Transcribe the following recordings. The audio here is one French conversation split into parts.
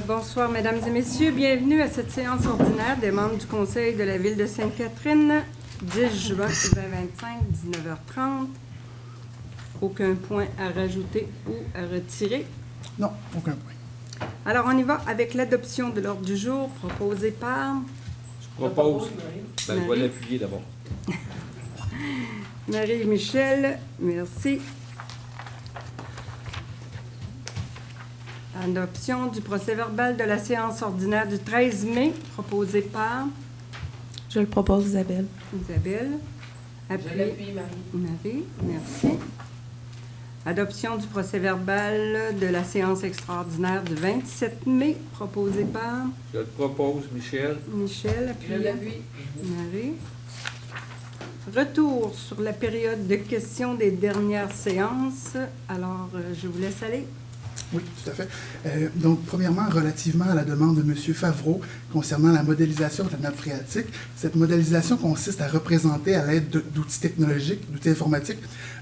Bonsoir, Mesdames et Messieurs. Bienvenue à cette séance ordinaire des membres du Conseil de la Ville de Sainte-Catherine, 10 juin 2025, 19h30. Aucun point à rajouter ou à retirer? Non, aucun point. Alors, on y va avec l'adoption de l'ordre du jour proposé par... Je propose. Je vais l'appuyer d'abord. Marie-Michel, merci. Adoption du procès-verbal de la séance ordinaire du 13 mai, proposé par... Je le propose, Isabelle. Isabelle. Appui. Je l'appuie, Marie. Marie, merci. Adoption du procès-verbal de la séance extraordinaire du 27 mai, proposé par... Je le propose, Michel. Michel, Je appui. l'appuie. Marie. Retour sur la période de questions des dernières séances. Alors, je vous laisse aller. Oui, tout à fait. Donc, premièrement, relativement à la demande de M. Favreau concernant la modélisation de la nappe phréatique, cette modélisation consiste à représenter à l'aide d'outils technologiques, d'outils informatiques,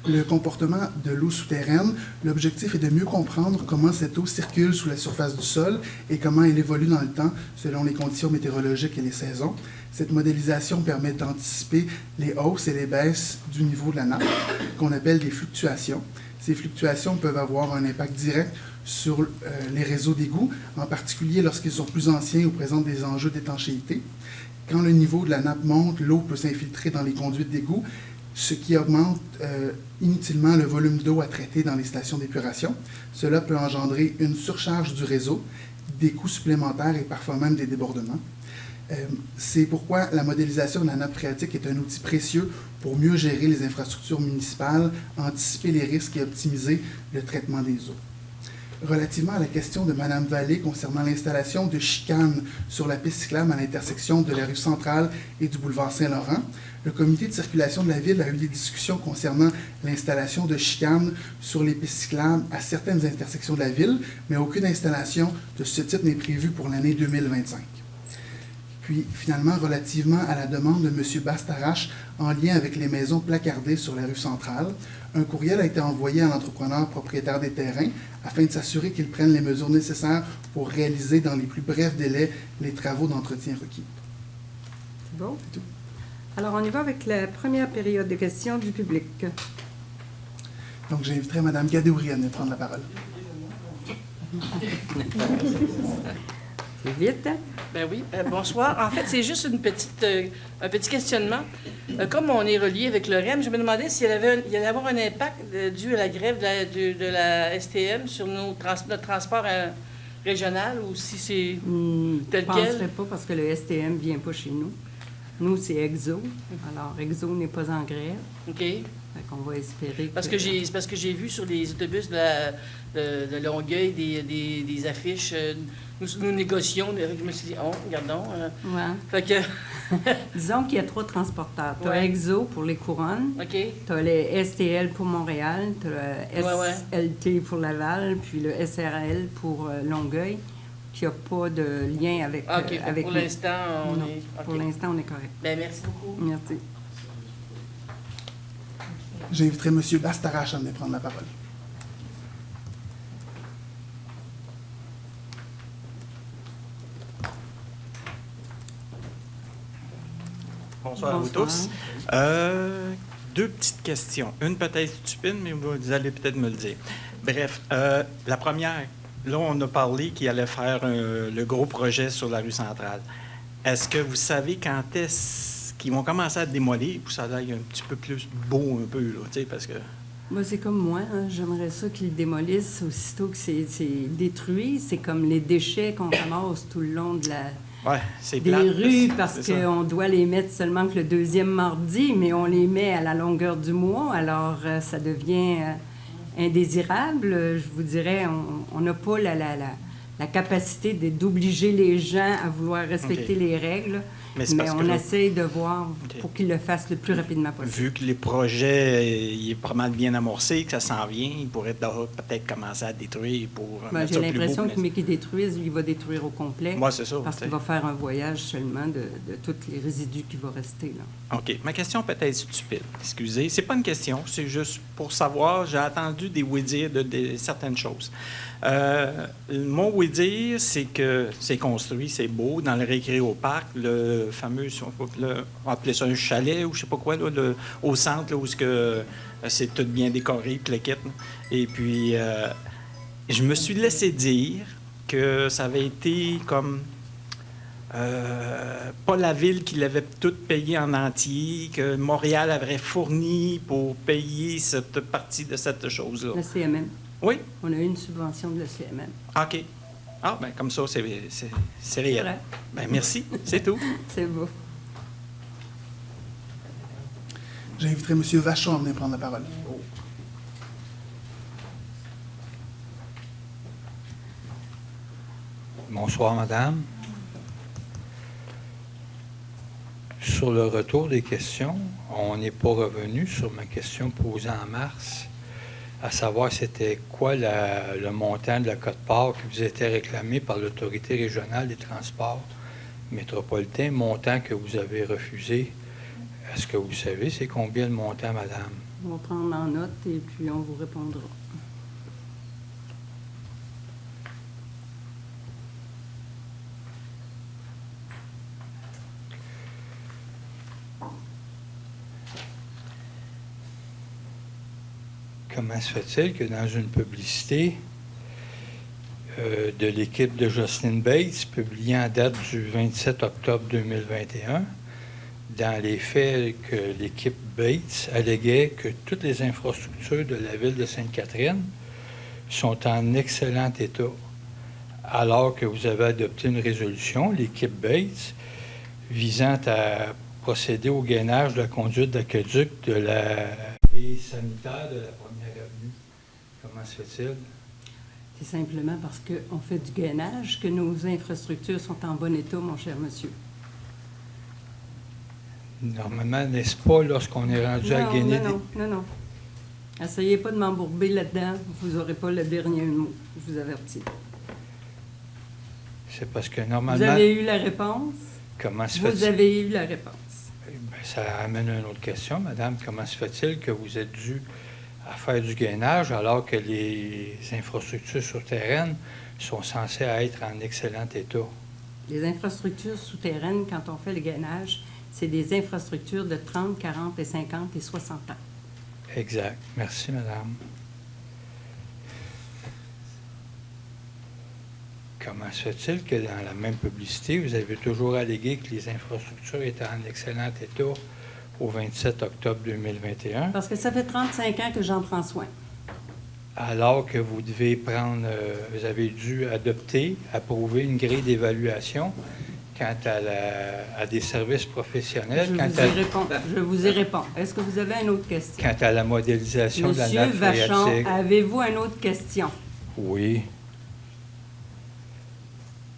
le comportement de l'eau souterraine. L'objectif est de mieux comprendre comment cette eau circule sous la surface du sol et comment elle évolue dans le temps selon les conditions météorologiques et les saisons. Cette modélisation permet d'anticiper les hausses et les baisses du niveau de la nappe, qu'on appelle des fluctuations. Ces fluctuations peuvent avoir un impact direct sur les réseaux d'égouts, en particulier lorsqu'ils sont plus anciens ou présentent des enjeux d'étanchéité. Quand le niveau de la nappe monte, l'eau peut s'infiltrer dans les conduites d'égout, ce qui augmente inutilement le volume d'eau à traiter dans les stations d'épuration. Cela peut engendrer une surcharge du réseau, des coûts supplémentaires et parfois même des débordements. C'est pourquoi la modélisation de la nappe phréatique est un outil précieux pour mieux gérer les infrastructures municipales, anticiper les risques et optimiser le traitement des eaux. Relativement à la question de Mme Vallée concernant l'installation de chicanes sur la piste cyclable à l'intersection de la rue Centrale et du boulevard Saint-Laurent, le comité de circulation de la Ville a eu des discussions concernant l'installation de chicanes sur les pistes cyclables à certaines intersections de la Ville, mais aucune installation de ce type n'est prévue pour l'année 2025. Puis, finalement, relativement à la demande de M. Bastarache en lien avec les maisons placardées sur la rue Centrale, un courriel a été envoyé à l'entrepreneur propriétaire des terrains afin de s'assurer qu'il prenne les mesures nécessaires pour réaliser dans les plus brefs délais les travaux d'entretien requis. C'est bon? C'est tout. Alors, on y va avec la première période de questions du public. Donc, j'inviterai Mme Gadéourian à prendre la parole. C'est vite, hein? Ben oui, bonsoir. En fait, c'est juste un petit questionnement. Comme on est relié avec le REM, je me demandais s'il y allait avoir un impact dû à la grève de la STM sur notre transport régional ou si c'est tel quel. Je ne penserais pas parce que le STM ne vient pas chez nous. Nous, c'est EXO. Alors, EXO n'est pas en grève. OK. Fait qu'on va espérer Parce que j'ai vu sur les autobus de Longueuil des affiches. Nous négocions. Je me suis dit, regardons. Ouais. Fait que... Disons qu'il y a 3 transporteurs. Tu as Ouais. EXO pour les couronnes. OK. Tu as les STL pour Montréal. Tu as le SLT pour Laval. Puis le SRL pour Longueuil. Qui n'a pas de lien avec, OK. avec Pour nous. l'instant, on Non, est... OK. Pour l'instant, on est correct. Ben, merci beaucoup. Merci. J'inviterai M. Bastarache à venir prendre la parole. Bonsoir à vous tous. Deux petites questions. Une peut-être stupide, mais vous allez peut-être me le dire. Bref, la première, là, on a parlé qu'il allait faire le gros projet sur la rue Centrale. Est-ce que vous savez quand est-ce qu'ils vont commencer à démolir pour que ça aille un petit peu plus beau un peu, là, tu sais, parce que... Moi, c'est comme moi. Hein. J'aimerais ça qu'ils démolissent aussitôt que c'est détruit. C'est comme les déchets qu'on ramasse tout le long de Ouais, c'est des plate, rues parce c'est ça. qu'on doit les mettre seulement que le deuxième mardi, mais on les met à la longueur du mois. Alors, ça devient indésirable. Je vous dirais, on n'a pas la capacité d'obliger les gens à vouloir respecter OK. les règles. Mais c'est Mais parce on que là, essaye de voir OK. pour qu'ils le fassent le plus rapidement possible. vu que les projets, il est pas mal bien amorcé, que ça s'en vient, il pourrait peut-être commencer à détruire pour Ben, mettre j'ai ça plus beau. l'impression que, mais qu'il détruise, il va détruire au complet. Moi, c'est ça. Parce qu'il va faire un voyage seulement de tous les résidus qui vont rester là. OK. Ma question peut être stupide. Excusez. C'est pas une question. C'est juste pour savoir. J'ai attendu des oui-dire de certaines choses. Mon oui-dire, c'est que c'est construit, c'est beau, dans le récréo-parc, le fameux, on va appeler ça un chalet ou je sais pas quoi, là, au centre, là, où c'est tout bien décoré, puis le kit, là. Et puis, je me suis laissé dire que ça avait été comme... pas la ville qui l'avait tout payé en entier, que Montréal avait fourni pour payer cette partie de cette chose-là. Le CMM. Oui? On a eu une subvention de le CMM. OK. Ah, bien, comme ça, c'est réel. vrai. Bien, merci. C'est tout. C'est beau. J'inviterai M. Vachon à venir prendre la parole. Bonsoir, madame. Sur le retour des questions, on n'est pas revenu sur ma question posée en mars, à savoir c'était quoi le montant de la quote-part qui vous était réclamé par l'Autorité régionale des transports métropolitains, montant que vous avez refusé. Est-ce que vous savez c'est combien le montant, madame? On va prendre en note et puis on vous répondra. Comment se fait-il que dans une publicité de l'équipe de Jocelyn Bates, publiée en date du 27 octobre 2021, dans les faits que l'équipe Bates alléguait que toutes les infrastructures de la ville de Sainte-Catherine sont en excellent état, alors que vous avez adopté une résolution, l'équipe Bates, visant à procéder au gainage de la conduite d'aqueduc de la et sanitaire de la Première Avenue. Comment se fait-il? C'est simplement parce qu'on fait du gainage que nos infrastructures sont en bon état, mon cher monsieur. Normalement, n'est-ce pas, lorsqu'on est rendu à gainer Non. Essayez pas de m'embourber là-dedans. Vous n'aurez pas le dernier mot. Je vous avertis. C'est parce que Vous normalement... avez eu la réponse. Comment se fait-il? Vous avez eu la réponse. Ben, ça amène une autre question, madame. Comment se fait-il que vous êtes dû à faire du gainage alors que les infrastructures souterraines sont censées être en excellent état? Les infrastructures souterraines, quand on fait le gainage, c'est des infrastructures de 30, 40 et 50 et 60 ans. Exact. Merci, madame. Comment se fait-il que dans la même publicité, vous avez toujours allégué que les infrastructures étaient en excellent état au 27 octobre 2021, Parce que ça fait 35 ans que j'en prends soin. alors que vous devez prendre, vous avez dû adopter, approuver une grille d'évaluation quant à des services professionnels, Je vous y réponds. Est-ce que vous avez une autre question? quant à la modélisation de la Monsieur nappe Vachon, phréatique. avez-vous une autre question? Oui.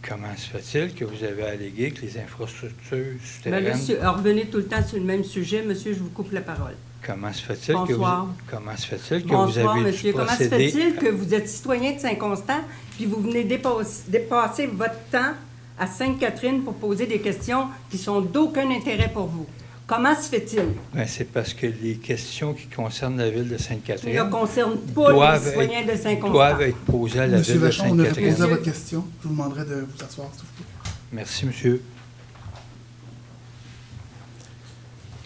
Comment se fait-il que vous avez allégué que les infrastructures Ben là, souterraines... revenez tout le temps sur le même sujet. Monsieur, je vous coupe la parole. Comment se fait-il que Bonsoir. comment se fait-il que Bonsoir, vous avez monsieur. dû Comment se procéder... fait-il que vous êtes citoyen de Saint-Constant, puis vous venez dépasser votre temps à Sainte-Catherine pour poser des questions qui sont d'aucun intérêt pour vous? Comment se fait-il? Ben, c'est parce que les questions qui concernent la ville de Sainte-Catherine Ils ne concernent pas les citoyens de doivent Saint-Constant. être posées à la Monsieur ville de Vachon, on a répondu Sainte-Catherine. à votre question. Je vous demanderai de vous asseoir, s'il vous plaît. Merci, monsieur.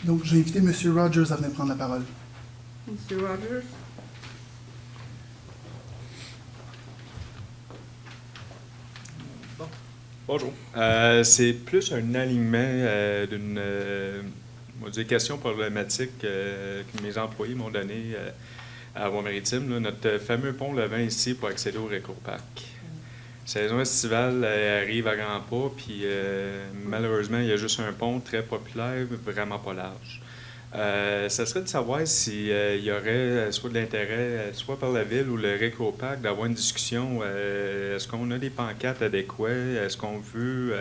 Donc, j'ai invité M. Rogers à venir prendre la parole. Monsieur Rogers? Bonjour. C'est plus un alignement d'une on va dire, question problématique que mes employés m'ont donné à Bois-Maritime. Notre fameux pont Levin ici pour accéder au Récourparc. Saison estivale arrive à grands pas, puis malheureusement, il y a juste un pont très populaire, vraiment pas large. Ça serait de savoir s'il y aurait soit de l'intérêt, soit par la ville ou le Récopac, d'avoir une discussion. Est-ce qu'on a des pancartes adéquates? Est-ce qu'on veut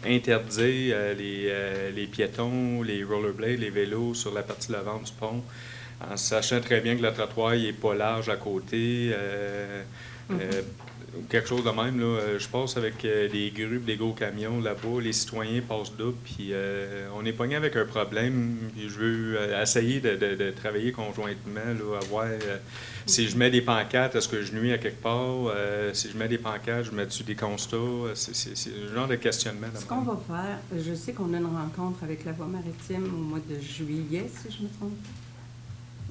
interdire les piétons, les rollerblades, les vélos sur la partie de l'avant du pont, en sachant très bien que le trottoir n'est pas large à côté? Quelque chose de même, là. Je passe avec des grues, des gros camions là-bas, les citoyens passent là, puis on est pogné avec un problème, puis je veux essayer de travailler conjointement, là, à voir si je mets des pancartes, est-ce que je nuis à quelque part? Si je mets des pancartes, je mets-tu des constats? C'est le genre de questionnement. Ce qu'on va faire, je sais qu'on a une rencontre avec la Voie maritime au mois de juillet, si je me trompe.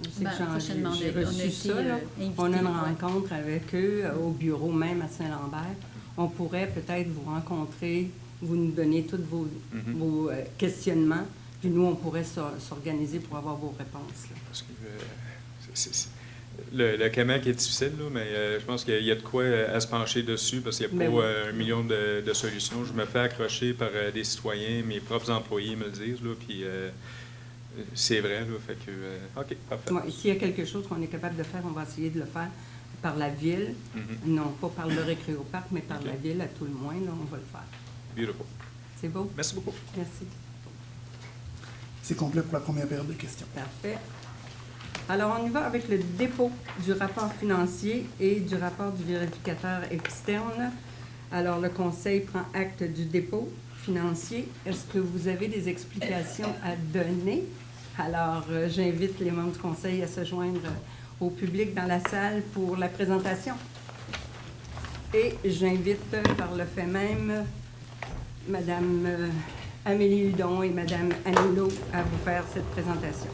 Je sais que prochainement, j'ai reçu ça. Là. On a une rencontre avec eux au bureau, même à Saint-Lambert. On pourrait peut-être vous rencontrer, vous nous donner tous vos questionnements, puis nous, on pourrait s'organiser pour avoir vos réponses. Là. Parce que le Québec est difficile, là, mais je pense qu'il y a de quoi à se pencher dessus, parce qu'il n'y a pas un million de solutions. Je me fais accrocher par des citoyens, mes propres employés me le disent, là, puis... c'est vrai, là, fait que... OK, parfait. Ouais, s'il y a quelque chose qu'on est capable de faire, on va essayer de le faire par la ville. Non pas par le Récréoparc, mais par la ville, à tout le moins, là, on va le faire. Beautiful. C'est beau? Merci beaucoup. Merci. C'est complet pour la première période de questions. Parfait. Alors, on y va avec le dépôt du rapport financier et du rapport du vérificateur externe. Alors, le Conseil prend acte du dépôt financier. Est-ce que vous avez des explications à donner? Alors, j'invite les membres du Conseil à se joindre au public dans la salle pour la présentation. Et j'invite par le fait même Mme Amélie Hudon et Mme Anilo à vous faire cette présentation.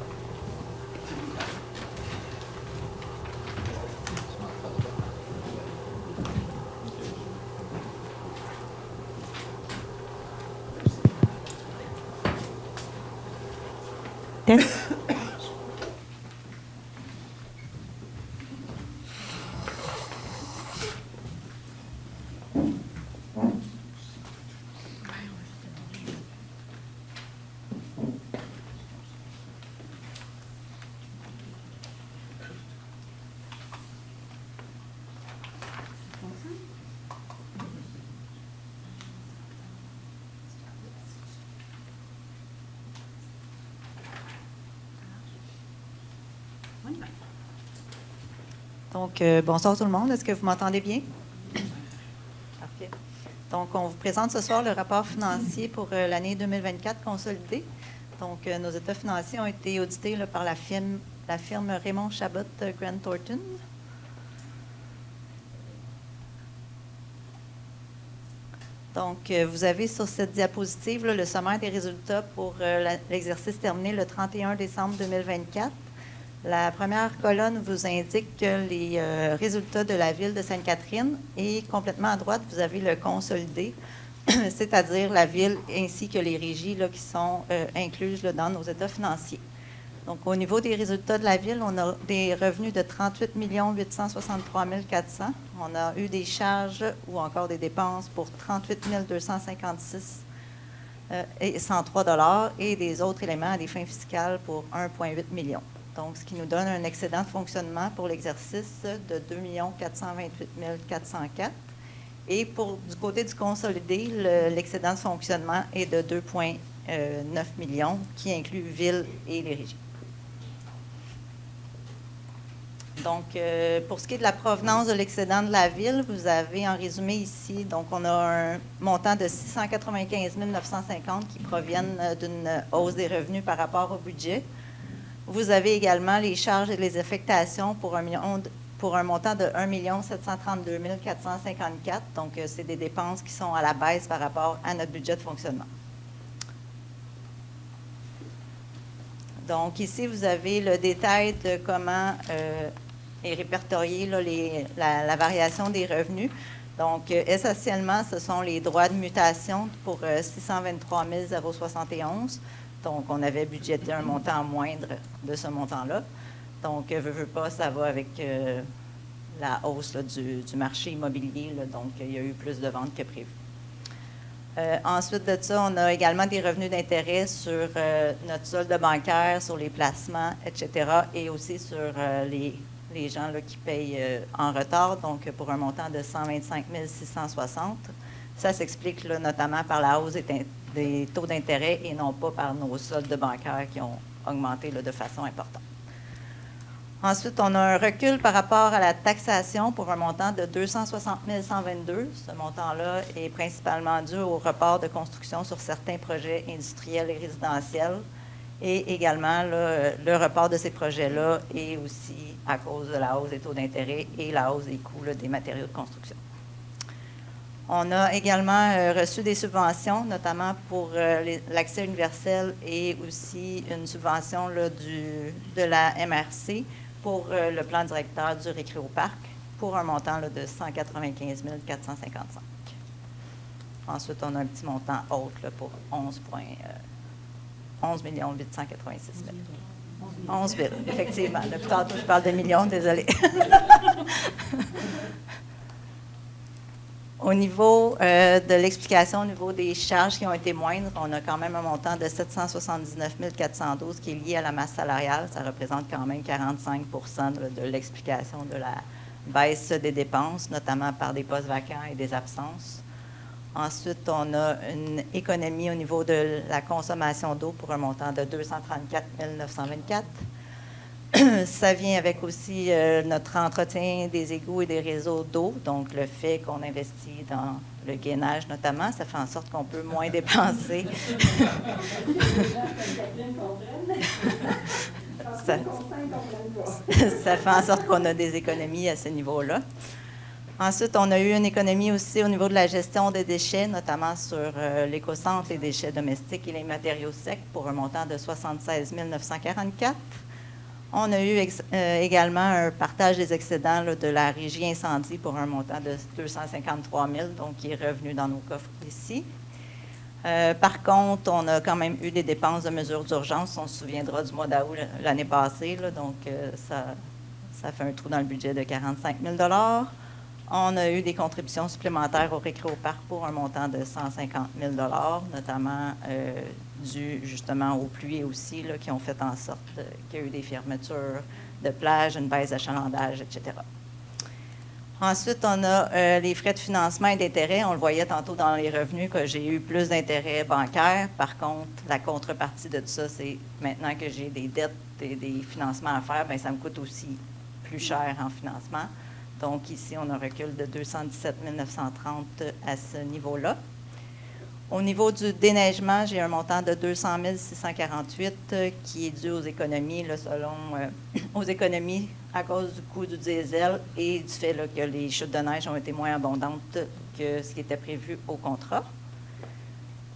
Donc, bonsoir tout le monde. Est-ce que vous m'entendez bien? Parfait. Donc, on vous présente ce soir le rapport financier pour l'année 2024 consolidé. Donc, nos états financiers ont été audités là, par la firme Raymond Chabot Grant Thornton. Donc, vous avez sur cette diapositive là, le sommaire des résultats pour l'exercice terminé le 31 décembre 2024. La première colonne vous indique les résultats de la ville de Sainte-Catherine et complètement à droite, vous avez le consolidé, c'est-à-dire la ville ainsi que les régies là, qui sont incluses là, dans nos états financiers. Donc, au niveau des résultats de la ville, on a des revenus de 38 863 400. On a eu des charges ou encore des dépenses pour 38 256 et 103 $ et des autres éléments à des fins fiscales pour 1,8 million. Donc, ce qui nous donne un excédent de fonctionnement pour l'exercice de 2 428 404. Et du côté du consolidé, l'excédent de fonctionnement est de 2,9 millions, qui inclut ville et les régies. Donc, pour ce qui est de la provenance de l'excédent de la ville, vous avez en résumé ici, donc on a un montant de 695 950 qui proviennent d'une hausse des revenus par rapport au budget. Vous avez également les charges et les affectations pour un montant de 1 732 454. Donc, c'est des dépenses qui sont à la baisse par rapport à notre budget de fonctionnement. Donc, ici, vous avez le détail de comment est répertoriée là, la variation des revenus. Donc, essentiellement, ce sont les droits de mutation pour 623 071. Donc, on avait budgété un montant moindre de ce montant-là. Donc, veut pas, ça va avec la hausse là, du marché immobilier. Là, donc, il y a eu plus de ventes que prévu. Ensuite de ça, on a également des revenus d'intérêt sur notre solde bancaire, sur les placements, etc., et aussi sur les gens là, qui payent en retard, donc pour un montant de 125 660. Ça s'explique là, notamment par la hausse des taux d'intérêt et non pas par nos soldes bancaires qui ont augmenté là, de façon importante. Ensuite, on a un recul par rapport à la taxation pour un montant de 260 122. Ce montant-là est principalement dû au report de construction sur certains projets industriels et résidentiels. Et également, là, le report de ces projets-là est aussi à cause de la hausse des taux d'intérêt et la hausse des coûts là, des matériaux de construction. On a également reçu des subventions, notamment pour l'accès universel et aussi une subvention là, de la MRC pour le plan directeur du Récréoparc pour un montant là, de 195 455. Ensuite, on a un petit montant autre là, pour 11 886 000. 11 000, effectivement. Depuis tantôt, je parle de millions, désolé. Au niveau de l'explication, au niveau des charges qui ont été moindres, on a quand même un montant de 779 412 qui est lié à la masse salariale. Ça représente quand même 45 de l'explication de la baisse des dépenses, notamment par des postes vacants et des absences. Ensuite, on a une économie au niveau de la consommation d'eau pour un montant de 234 924. Ça vient avec aussi notre entretien des égouts et des réseaux d'eau, donc le fait qu'on investit dans le gainage notamment, ça fait en sorte qu'on peut moins dépenser. Ça fait en sorte qu'on a des économies à ce niveau-là. Ensuite, on a eu une économie aussi au niveau de la gestion des déchets, notamment sur l'écocentre, les déchets domestiques et les matériaux secs pour un montant de 76 944. On a eu également un partage des excédents là, de la régie incendie pour un montant de 253 000, donc qui est revenu dans nos coffres ici. Par contre, on a quand même eu des dépenses de mesures d'urgence. On se souviendra du mois d'août l'année passée, là, donc ça fait un trou dans le budget de 45 000 $. On a eu des contributions supplémentaires au Récréoparc pour un montant de 150 000 $, notamment dû justement aux pluies aussi, là, qui ont fait en sorte qu'il y a eu des fermetures de plages, une baisse d'achalandage, etc. Ensuite, on a les frais de financement et d'intérêt. On le voyait tantôt dans les revenus que j'ai eu plus d'intérêts bancaires. Par contre, la contrepartie de tout ça, c'est maintenant que j'ai des dettes et des financements à faire, bien, ça me coûte aussi plus cher en financement. Donc, ici, on a un recul de 217 930 à ce niveau-là. Au niveau du déneigement, j'ai un montant de 200 648 qui est dû aux économies, là, aux économies à cause du coût du diesel et du fait là, que les chutes de neige ont été moins abondantes que ce qui était prévu au contrat.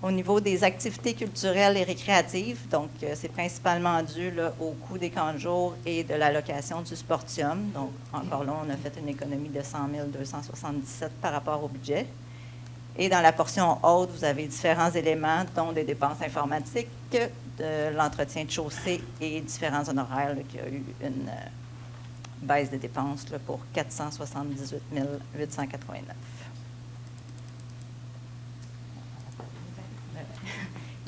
Au niveau des activités culturelles et récréatives, donc c'est principalement dû là, au coût des camps de jour et de la location du sportium. Donc, encore là, on a fait une économie de 100 277 par rapport au budget. Et dans la portion haute, vous avez différents éléments, dont des dépenses informatiques, de l'entretien de chaussée et différents honoraires, là, qui a eu une baisse des dépenses là, pour 478 889.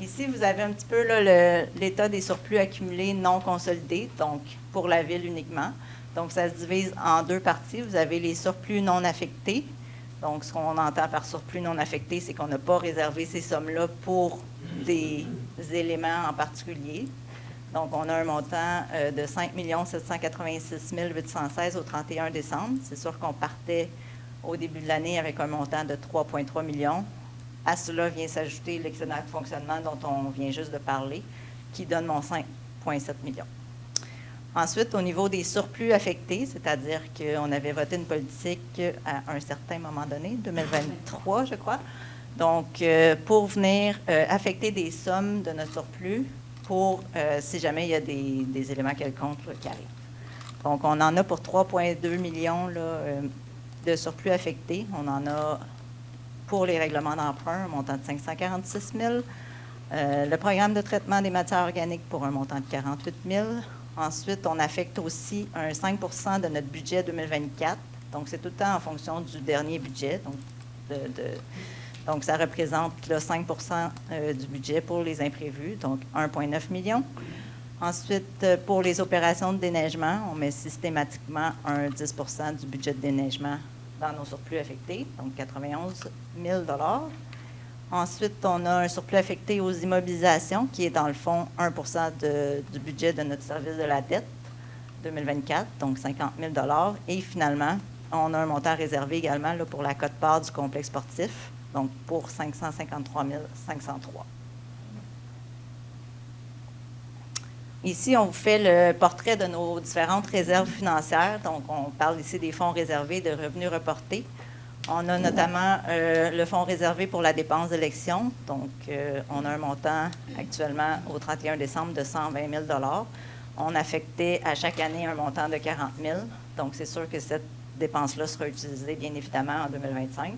Ici, vous avez un petit peu là, l'état des surplus accumulés non consolidés, donc pour la ville uniquement. Donc, ça se divise en deux parties. Vous avez les surplus non affectés. Donc, ce qu'on entend par surplus non affecté, c'est qu'on n'a pas réservé ces sommes-là pour des éléments en particulier. Donc, on a un montant de 5 786 816 au 31 décembre. C'est sûr qu'on partait au début de l'année avec un montant de 3,3 millions. À cela vient s'ajouter l'excédent de fonctionnement dont on vient juste de parler, qui donne mon 5,7 millions. Ensuite, au niveau des surplus affectés, c'est-à-dire qu'on avait voté une politique à un certain moment donné, 2023, je crois, donc pour venir affecter des sommes de notre surplus pour si jamais il y a des éléments quelconques là, qui arrivent. Donc, on en a pour 3,2 millions là, de surplus affectés. On en a pour les règlements d'emprunt, un montant de 546 000 le programme de traitement des matières organiques pour un montant de 48 000 Ensuite, on affecte aussi un 5 de notre budget 2024. Donc, c'est tout le temps en fonction du dernier budget, donc Donc, ça représente là, 5 du budget pour les imprévus, donc 1,9 million. Ensuite, pour les opérations de déneigement, on met systématiquement un 10 du budget de déneigement dans nos surplus affectés, donc 91 000 Ensuite, on a un surplus affecté aux immobilisations, qui est dans le fond 1 du budget de notre service de la dette 2024, donc 50 000 Et finalement, on a un montant réservé également là, pour la quote-part du complexe sportif, donc pour 553 503. Ici, on vous fait le portrait de nos différentes réserves financières. Donc, on parle ici des fonds réservés de revenus reportés. On a notamment le fonds réservé pour la dépense d'élection. Donc, on a un montant actuellement au 31 décembre de 120 000 On affectait à chaque année un montant de 40 000 Donc, c'est sûr que cette dépense-là sera utilisée, bien évidemment, en 2025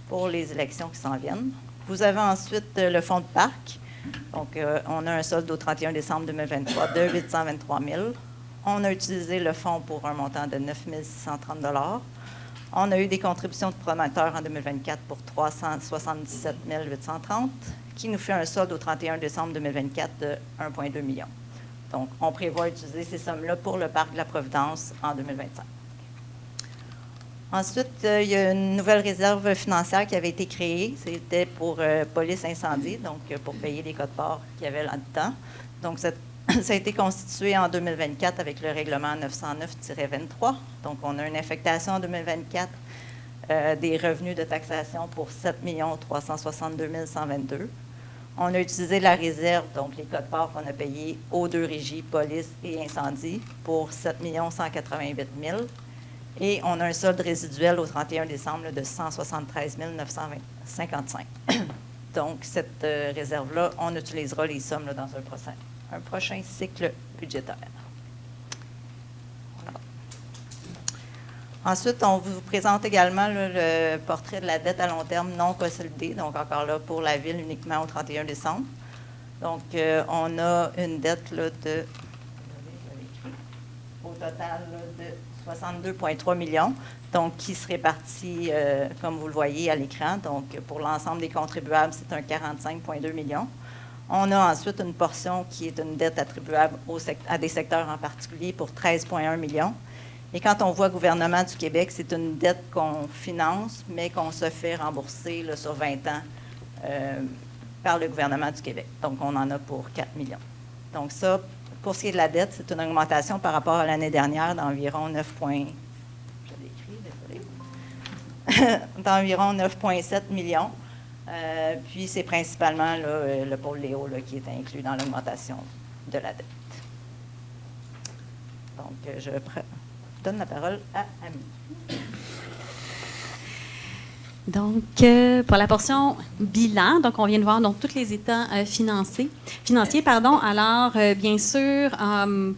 pour les élections qui s'en viennent. Vous avez ensuite le fonds de parc. Donc, on a un solde au 31 décembre 2023 de 823 000 On a utilisé le fonds pour un montant de 9 630 On a eu des contributions de promoteurs en 2024 pour 377 830 qui nous fait un solde au 31 décembre 2024 de 1,2 million. Donc, on prévoit utiliser ces sommes-là pour le parc de la Providence en 2025. Ensuite, il y a une nouvelle réserve financière qui avait été créée. C'était pour police incendie, donc pour payer les quotes-parts qu'il y avait là-dedans. Donc, ça a été constitué en 2024 avec le règlement 909-23. Donc, on a une affectation en 2024 des revenus de taxation pour 7 362 122. On a utilisé la réserve, donc les quotes-parts qu'on a payés aux deux régies, police et incendie, pour 7 188 000 Et on a un solde résiduel au 31 décembre là, de 173 955. Donc, cette réserve-là, on utilisera les sommes là, dans un prochain cycle budgétaire. Voilà. Ensuite, on vous présente également là, le portrait de la dette à long terme non consolidée, donc encore là pour la Ville uniquement au 31 décembre. Donc, on a une dette là, au total là, de 62,3 millions, donc qui se répartit, comme vous le voyez à l'écran. Donc, pour l'ensemble des contribuables, c'est un 45,2 millions. On a ensuite une portion qui est une dette attribuable à des secteurs en particulier pour 13,1 millions. Et quand on voit gouvernement du Québec, c'est une dette qu'on finance, mais qu'on se fait rembourser là, sur 20 ans par le gouvernement du Québec. Donc, on en a pour 4 millions. Donc, ça, pour ce qui est de la dette, c'est une augmentation par rapport à l'année dernière d'environ 9,7 millions. Puis, c'est principalement là, le pôle Léo là, qui est inclus dans l'augmentation de la dette. Donc, je donne la parole à Amélie. Donc, pour la portion bilan, donc on vient de voir donc tous les états financiers. Alors, bien sûr,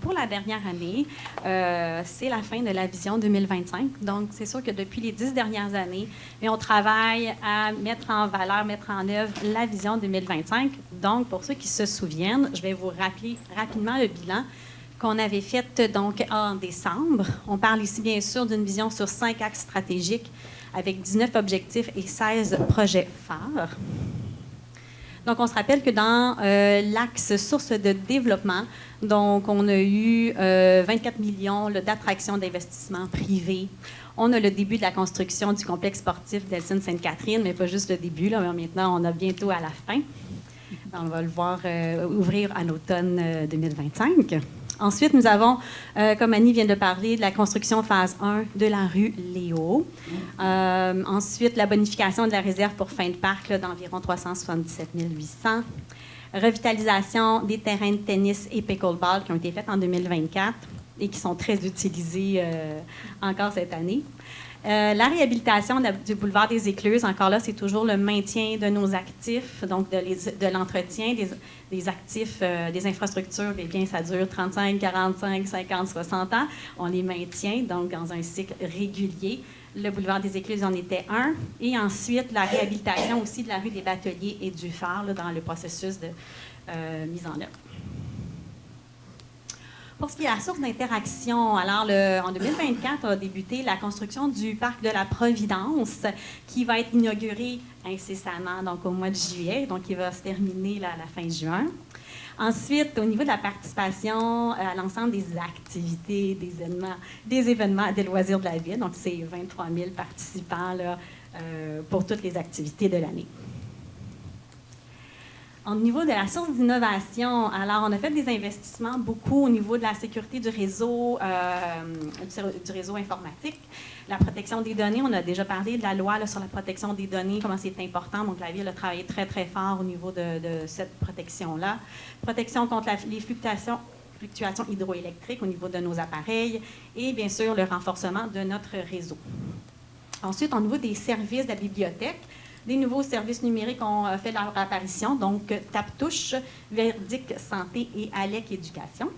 pour la dernière année, c'est la fin de la vision 2025. Donc, c'est sûr que depuis les 10 dernières années, on travaille à mettre en valeur, mettre en œuvre la vision 2025. Donc, pour ceux qui se souviennent, je vais vous rappeler rapidement le bilan qu'on avait fait donc en décembre. On parle ici, bien sûr, d'une vision sur 5 axes stratégiques avec 19 objectifs et 16 projets phares. Donc, on se rappelle que dans l'axe source de développement, donc, on a eu 24 millions d'attractions d'investissement privés. On a le début de la construction du complexe sportif d'Elsin-Sainte-Catherine, mais pas juste le début, là, mais maintenant, on a bientôt à la fin. On va le voir ouvrir à l'automne 2025. Ensuite, nous avons, comme Annie vient de parler, de la construction phase 1 de la rue Léo. Ensuite, la bonification de la réserve pour fin de parc d'environ 377 800. Revitalisation des terrains de tennis et pickleball qui ont été faits en 2024 et qui sont très utilisés encore cette année. La réhabilitation du boulevard des Écluses, encore là, c'est toujours le maintien de nos actifs, donc de l'entretien des actifs, des infrastructures. Eh bien, ça dure 35, 45, 50, 60 ans. On les maintient, donc, dans un cycle régulier. Le boulevard des Écluses en était un. Et ensuite, la réhabilitation aussi de la rue des Bateliers et du Phare là, dans le processus de mise en œuvre. Pour ce qui est de la source d'interaction, alors en 2024 a débuté la construction du parc de la Providence qui va être inauguré incessamment donc au mois de juillet, donc il va se terminer à la fin juin. Ensuite, au niveau de la participation à l'ensemble des activités, des événements, des loisirs de la ville, donc c'est 23 000 participants là, pour toutes les activités de l'année. Au niveau de la source d'innovation, alors on a fait des investissements beaucoup au niveau de la sécurité du réseau informatique, la protection des données. On a déjà parlé de la loi là, sur la protection des données, comment c'est important. Donc la Ville a travaillé très, très fort au niveau de cette protection-là. Protection contre les fluctuations hydroélectriques au niveau de nos appareils et bien sûr le renforcement de notre réseau. Ensuite, au niveau des services de la bibliothèque, des nouveaux services numériques ont fait leur apparition, donc TapTouche, Verdict Santé et ALEC Éducation.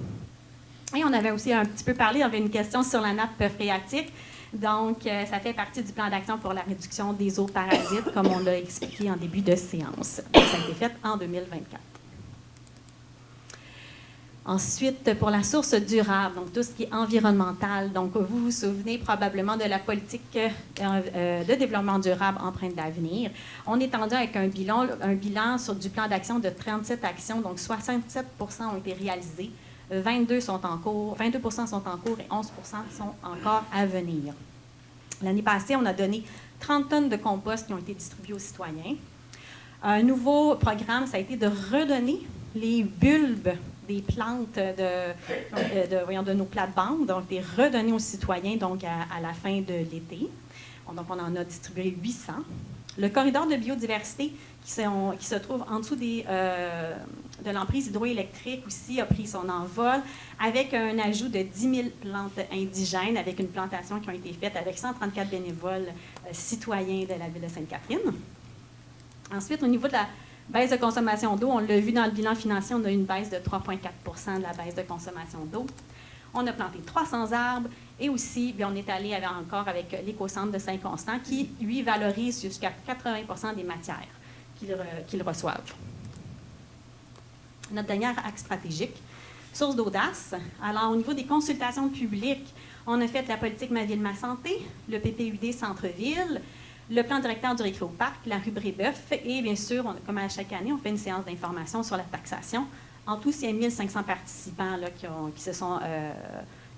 Et on avait aussi un petit peu parlé, on avait une question sur la nappe phréatique. Donc, ça fait partie du plan d'action pour la réduction des eaux parasites, comme on l'a expliqué en début de séance. Donc, ça a été fait en 2024. Ensuite, pour la source durable, donc tout ce qui est environnemental, donc vous vous souvenez probablement de la politique de développement durable empreinte d'avenir. On est tendu avec un bilan sur du plan d'action de 37 actions, donc 67 ont été réalisés, 22 sont en cours et 11 sont encore à venir. L'année passée, on a donné 30 tonnes de compost qui ont été distribuées aux citoyens. Un nouveau programme, ça a été de redonner les bulbes des plantes de nos plates-bandes, donc les redonner aux citoyens donc à la fin de l'été. Donc, on en a distribué 800. Le corridor de biodiversité qui se trouve en dessous de l'emprise hydroélectrique aussi a pris son envol avec un ajout de 10 000 plantes indigènes avec une plantation qui a été faite avec 134 bénévoles citoyens de la ville de Sainte-Catherine. Ensuite, au niveau de la baisse de consommation d'eau, on l'a vu dans le bilan financier, on a eu une baisse de 3,4 de la baisse de consommation d'eau. On a planté 300 arbres et aussi, bien, on est allé encore avec l'éco-centre de Saint-Constant qui, lui, valorise jusqu'à 80 des matières qu'ils reçoivent. Notre dernier axe stratégique, source d'audace. Alors, au niveau des consultations publiques, on a fait la politique Ma Ville, Ma Santé, le PPUD Centre-Ville, le plan directeur du Récréoparc, la rue Brébeuf et bien sûr, comme à chaque année, on fait une séance d'information sur la taxation. En tout, il y a 1500 participants là, qui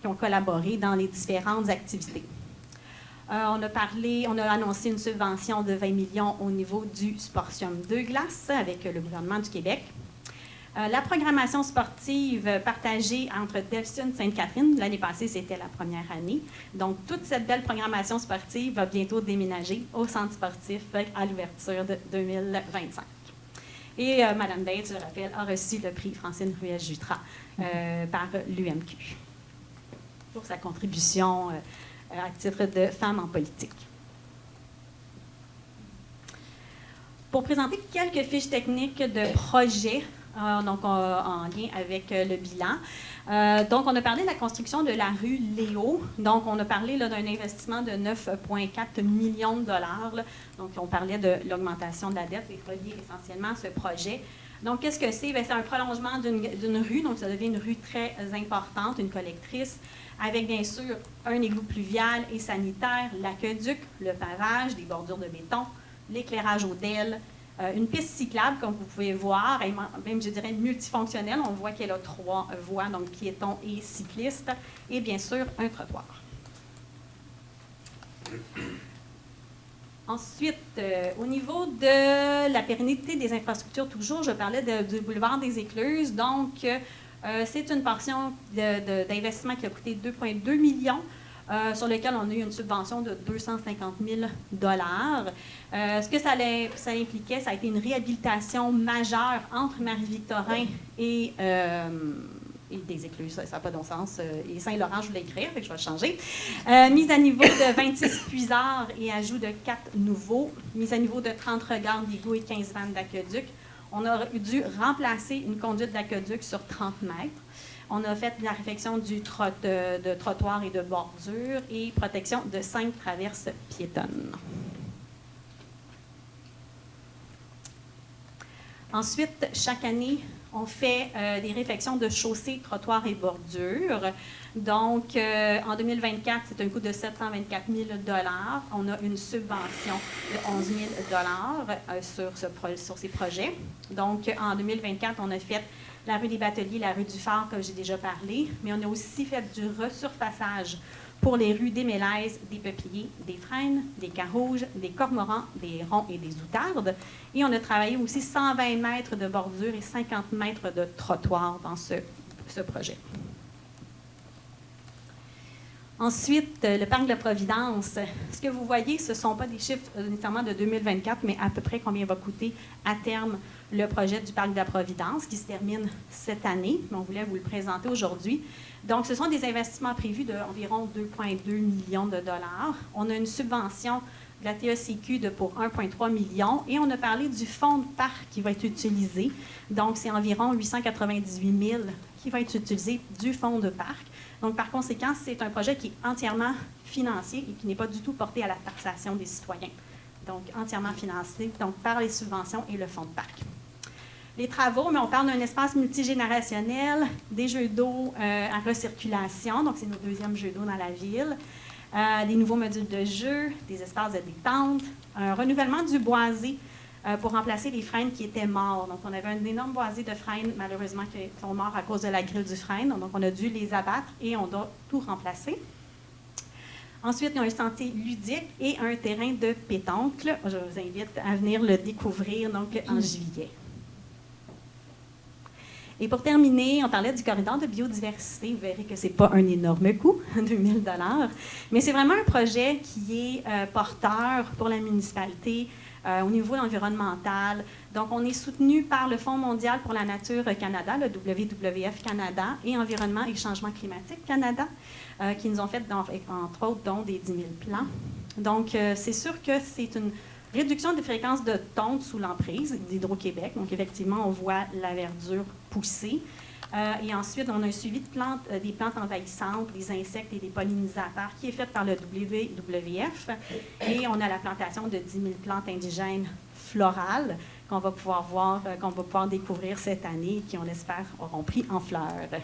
ont collaboré dans les différentes activités. On a annoncé une subvention de 20 millions au niveau du Sportium 2 glace avec le gouvernement du Québec. La programmation sportive partagée entre Delphine et Sainte-Catherine, l'année passée, c'était la première année. Donc, toute cette belle programmation sportive va bientôt déménager au centre sportif à l'ouverture de 2025. Et Mme Bates, je le rappelle, a reçu le prix Francine Ruel-Jutras par l'UMQ pour sa contribution à titre de femme en politique. Pour présenter quelques fiches techniques de projets, donc en lien avec le bilan. Donc, on a parlé de la construction de la rue Léo. Donc, on a parlé d'un investissement de 9,4 millions de dollars. Là. Donc, on parlait de l'augmentation de la dette et relié essentiellement à ce projet. Donc, qu'est-ce que c'est? C'est un prolongement d'une rue. Donc, ça devient une rue très importante, une collectrice, avec bien sûr un égout pluvial et sanitaire, l'aqueduc, le pavage, des bordures de béton, l'éclairage au DEL, une piste cyclable, comme vous pouvez voir, et même, je dirais, multifonctionnelle. On voit qu'elle a 3 voies, donc piétons et cyclistes, et bien sûr, un trottoir. Ensuite, au niveau de la pérennité des infrastructures, toujours, je parlais du boulevard des Écluses. Donc, c'est une portion d'investissement qui a coûté 2,2 millions. Sur lequel on a eu une subvention de 250 000 $. Ce que ça impliquait, ça a été une réhabilitation majeure entre Marie-Victorin et des Écluses, ça n'a pas de sens, et Saint-Laurent, je voulais écrire, fait que je vais le changer. Mise à niveau de 26 puisards et ajout de 4 nouveaux. Mise à niveau de 30 regards d'égouts et 15 vannes d'aqueduc. On a dû remplacer une conduite d'aqueduc sur 30 mètres. On a fait la réfection de trottoirs et de bordures et protection de 5 traverses piétonnes. Ensuite, chaque année, On fait des réfections de chaussées, trottoirs et bordures. Donc, en 2024, c'est un coût de 724 000 $. On a une subvention de 11 000 $ sur ces projets. Donc, en 2024, on a fait la rue des Bateliers, la rue du Phare, comme j'ai déjà parlé, mais on a aussi fait du resurfaçage pour les rues des Mélèzes, des Peupliers, des Frênes, des Carouges, des Cormorans, des Ronds et des Outardes. Et on a travaillé aussi 120 mètres de bordure et 50 mètres de trottoir dans ce projet. Ensuite, le parc de la Providence. Ce que vous voyez, ce ne sont pas des chiffres nécessairement de 2024, mais à peu près combien va coûter à terme le projet du parc de la Providence qui se termine cette année. On voulait vous le présenter aujourd'hui. Donc, ce sont des investissements prévus d'environ 2,2 millions de dollars. On a une subvention de la TACQ pour 1,3 million et on a parlé du fonds de parc qui va être utilisé. Donc, c'est environ 898 000 qui va être utilisé du fonds de parc. Donc, par conséquent, c'est un projet qui est entièrement financier et qui n'est pas du tout porté à la taxation des citoyens. Donc, entièrement financé donc, par les subventions et le fonds de parc. Les travaux, mais on parle d'un espace multigénérationnel, des jeux d'eau en recirculation, donc c'est nos deuxièmes jeux d'eau dans la ville, des nouveaux modules de jeu, des espaces de détente, un renouvellement du boisé pour remplacer les frênes qui étaient morts. Donc, on avait un énorme boisé de frênes, malheureusement, qui sont morts à cause de la grille du frêne. Donc, on a dû les abattre et on doit tout remplacer. Ensuite, il y a un sentier ludique et un terrain de pétanque. Je vous invite à venir le découvrir donc, en juillet. Et pour terminer, on parlait du corridor de biodiversité. Vous verrez que ce n'est pas un énorme coût, 2 000 $, mais c'est vraiment un projet qui est porteur pour la municipalité au niveau environnemental. Donc, on est soutenu par le Fonds mondial pour la nature Canada, le WWF Canada, et Environnement et Changement climatique Canada, qui nous ont fait, entre autres, des 10 000 plans. Donc, c'est sûr que c'est une réduction des fréquences de tonte sous l'emprise d'Hydro-Québec. Donc, effectivement, on voit la verdure pousser. Et ensuite, on a un suivi de plantes, des plantes envahissantes, des insectes et des pollinisateurs qui est fait par le WWF. Et on a la plantation de 10 000 plantes indigènes florales qu'on va pouvoir voir, qu'on va pouvoir découvrir cette année et qui, on espère, auront pris en fleurs.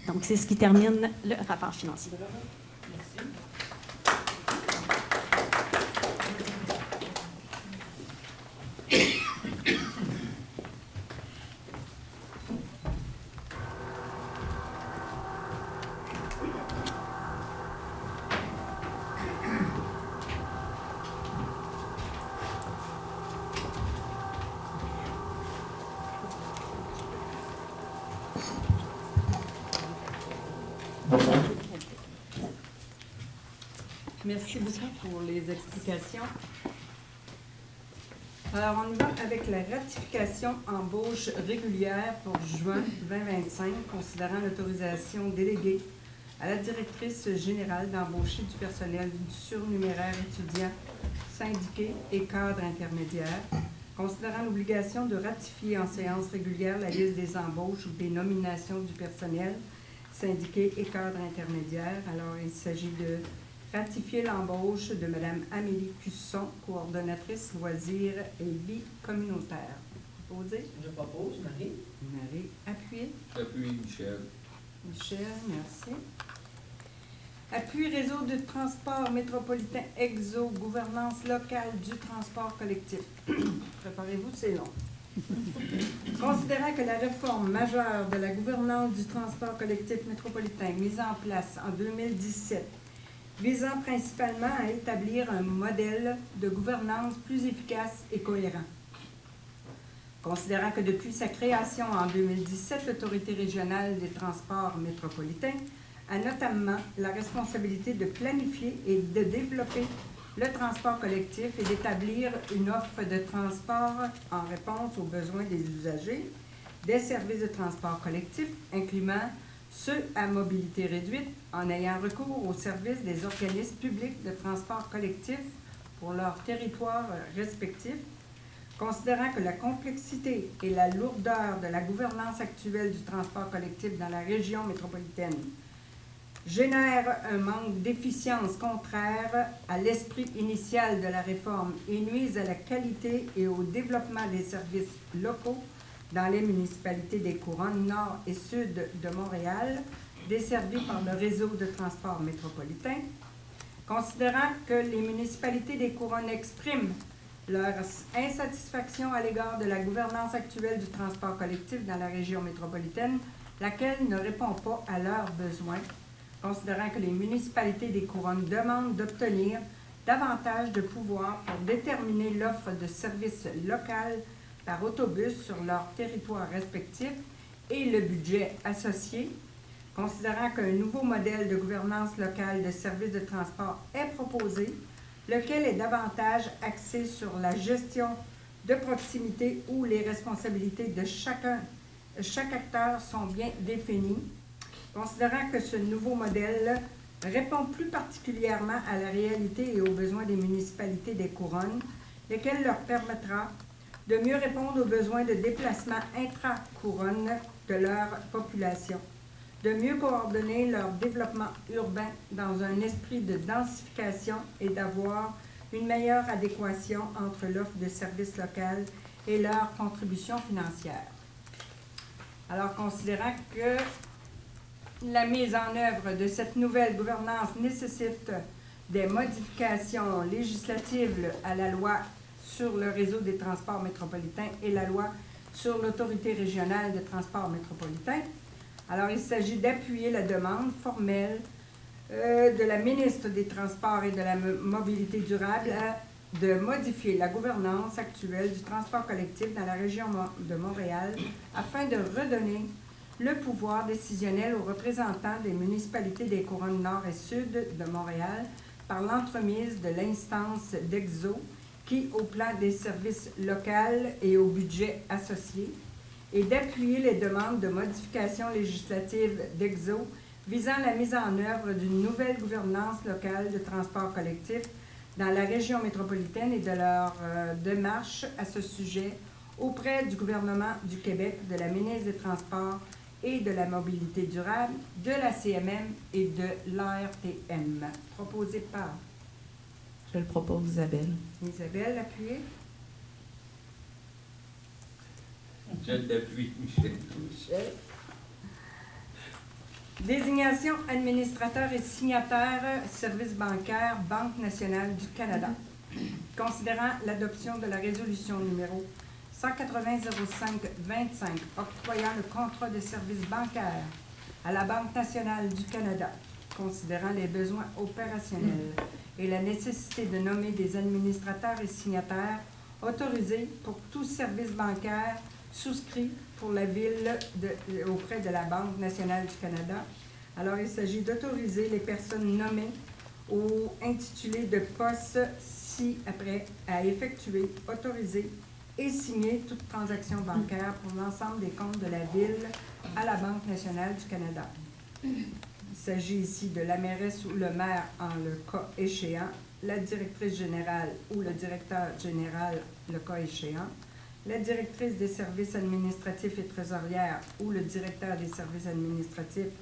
Donc, c'est ce qui termine le rapport financier. Merci. Merci beaucoup pour les explications. Alors, on y va avec la ratification embauche régulière pour juin 2025, considérant l'autorisation déléguée à la directrice générale d'embaucher du personnel surnuméraire étudiant, syndiqué et cadre intermédiaire, considérant l'obligation de ratifier en séance régulière la liste des embauches ou des nominations du personnel, syndiqué et cadre intermédiaire. Alors, il s'agit de ratifier l'embauche de Mme Amélie Cusson, coordonnatrice loisirs et vie communautaire. Proposé? Je propose, Marie. Marie, appuyez. J'appuie, Michel. Michel, merci. Appui réseau de transport métropolitain EXO, gouvernance locale du transport collectif. Préparez-vous, c'est long. Considérant que la réforme majeure de la gouvernance du transport collectif métropolitain mise en place en 2017 visant principalement à établir un modèle de gouvernance plus efficace et cohérent. Considérant que depuis sa création en 2017, l'Autorité régionale des transports métropolitains a notamment la responsabilité de planifier et de développer le transport collectif et d'établir une offre de transport en réponse aux besoins des usagers, des services de transport collectif, incluant ceux à mobilité réduite, en ayant recours aux services des organismes publics de transport collectif pour leurs territoires respectifs, considérant que la complexité et la lourdeur de la gouvernance actuelle du transport collectif dans la région métropolitaine génère un manque d'efficience contraire à l'esprit initial de la réforme et nuise à la qualité et au développement des services locaux dans les municipalités des couronnes nord et sud de Montréal, desservies par le réseau de transport métropolitain. Considérant que les municipalités des couronnes expriment leur insatisfaction à l'égard de la gouvernance actuelle du transport collectif dans la région métropolitaine, laquelle ne répond pas à leurs besoins, considérant que les municipalités des couronnes demandent d'obtenir davantage de pouvoir pour déterminer l'offre de services locaux par autobus sur leur territoire respectif et le budget associé, considérant qu'un nouveau modèle de gouvernance locale de services de transport est proposé, lequel est davantage axé sur la gestion de proximité où les responsabilités de chaque acteur sont bien définies, considérant que ce nouveau modèle répond plus particulièrement à la réalité et aux besoins des municipalités des couronnes, lesquels leur permettra de mieux répondre aux besoins de déplacement intra-couronne de leur population, de mieux coordonner leur développement urbain dans un esprit de densification et d'avoir une meilleure adéquation entre l'offre de services locaux et leur contribution financière. Alors, considérant que la mise en œuvre de cette nouvelle gouvernance nécessite des modifications législatives à la loi sur le réseau des transports métropolitains et la loi sur l'autorité régionale de transport métropolitain, alors il s'agit d'appuyer la demande formelle de la ministre des Transports et de la Mobilité durable de modifier la gouvernance actuelle du transport collectif dans la région de Montréal afin de redonner le pouvoir décisionnel aux représentants des municipalités des couronnes nord et sud de Montréal par l'entremise de l'instance d'EXO qui, au plan des services locaux et au budget associé, et d'appuyer les demandes de modification législative d'EXO visant la mise en œuvre d'une nouvelle gouvernance locale de transport collectif dans la région métropolitaine et de leur démarche à ce sujet auprès du gouvernement du Québec, de la ministre des Transports et de la Mobilité durable, de la CMM et de l'ARTM. Proposé par... Je le propose, Isabelle. Isabelle, appuyez. Je l'appuie, Michel. Michel. Désignation administrateur et signataire, service bancaire, Banque nationale du Canada. Considérant l'adoption de la résolution numéro 180-05-25 octroyant le contrat de service bancaire à la Banque nationale du Canada, considérant les besoins opérationnels et la nécessité de nommer des administrateurs et signataires autorisés pour tout service bancaire souscrit pour la ville auprès de la Banque nationale du Canada. Alors, il s'agit d'autoriser les personnes nommées ou intitulées de poste ci-après à effectuer, autoriser et signer toute transaction bancaire pour l'ensemble des comptes de la ville à la Banque nationale du Canada. Il s'agit ici de la mairesse ou le maire en le cas échéant, la directrice générale ou le directeur général le cas échéant, la directrice des services administratifs et trésorières ou le directeur des services administratifs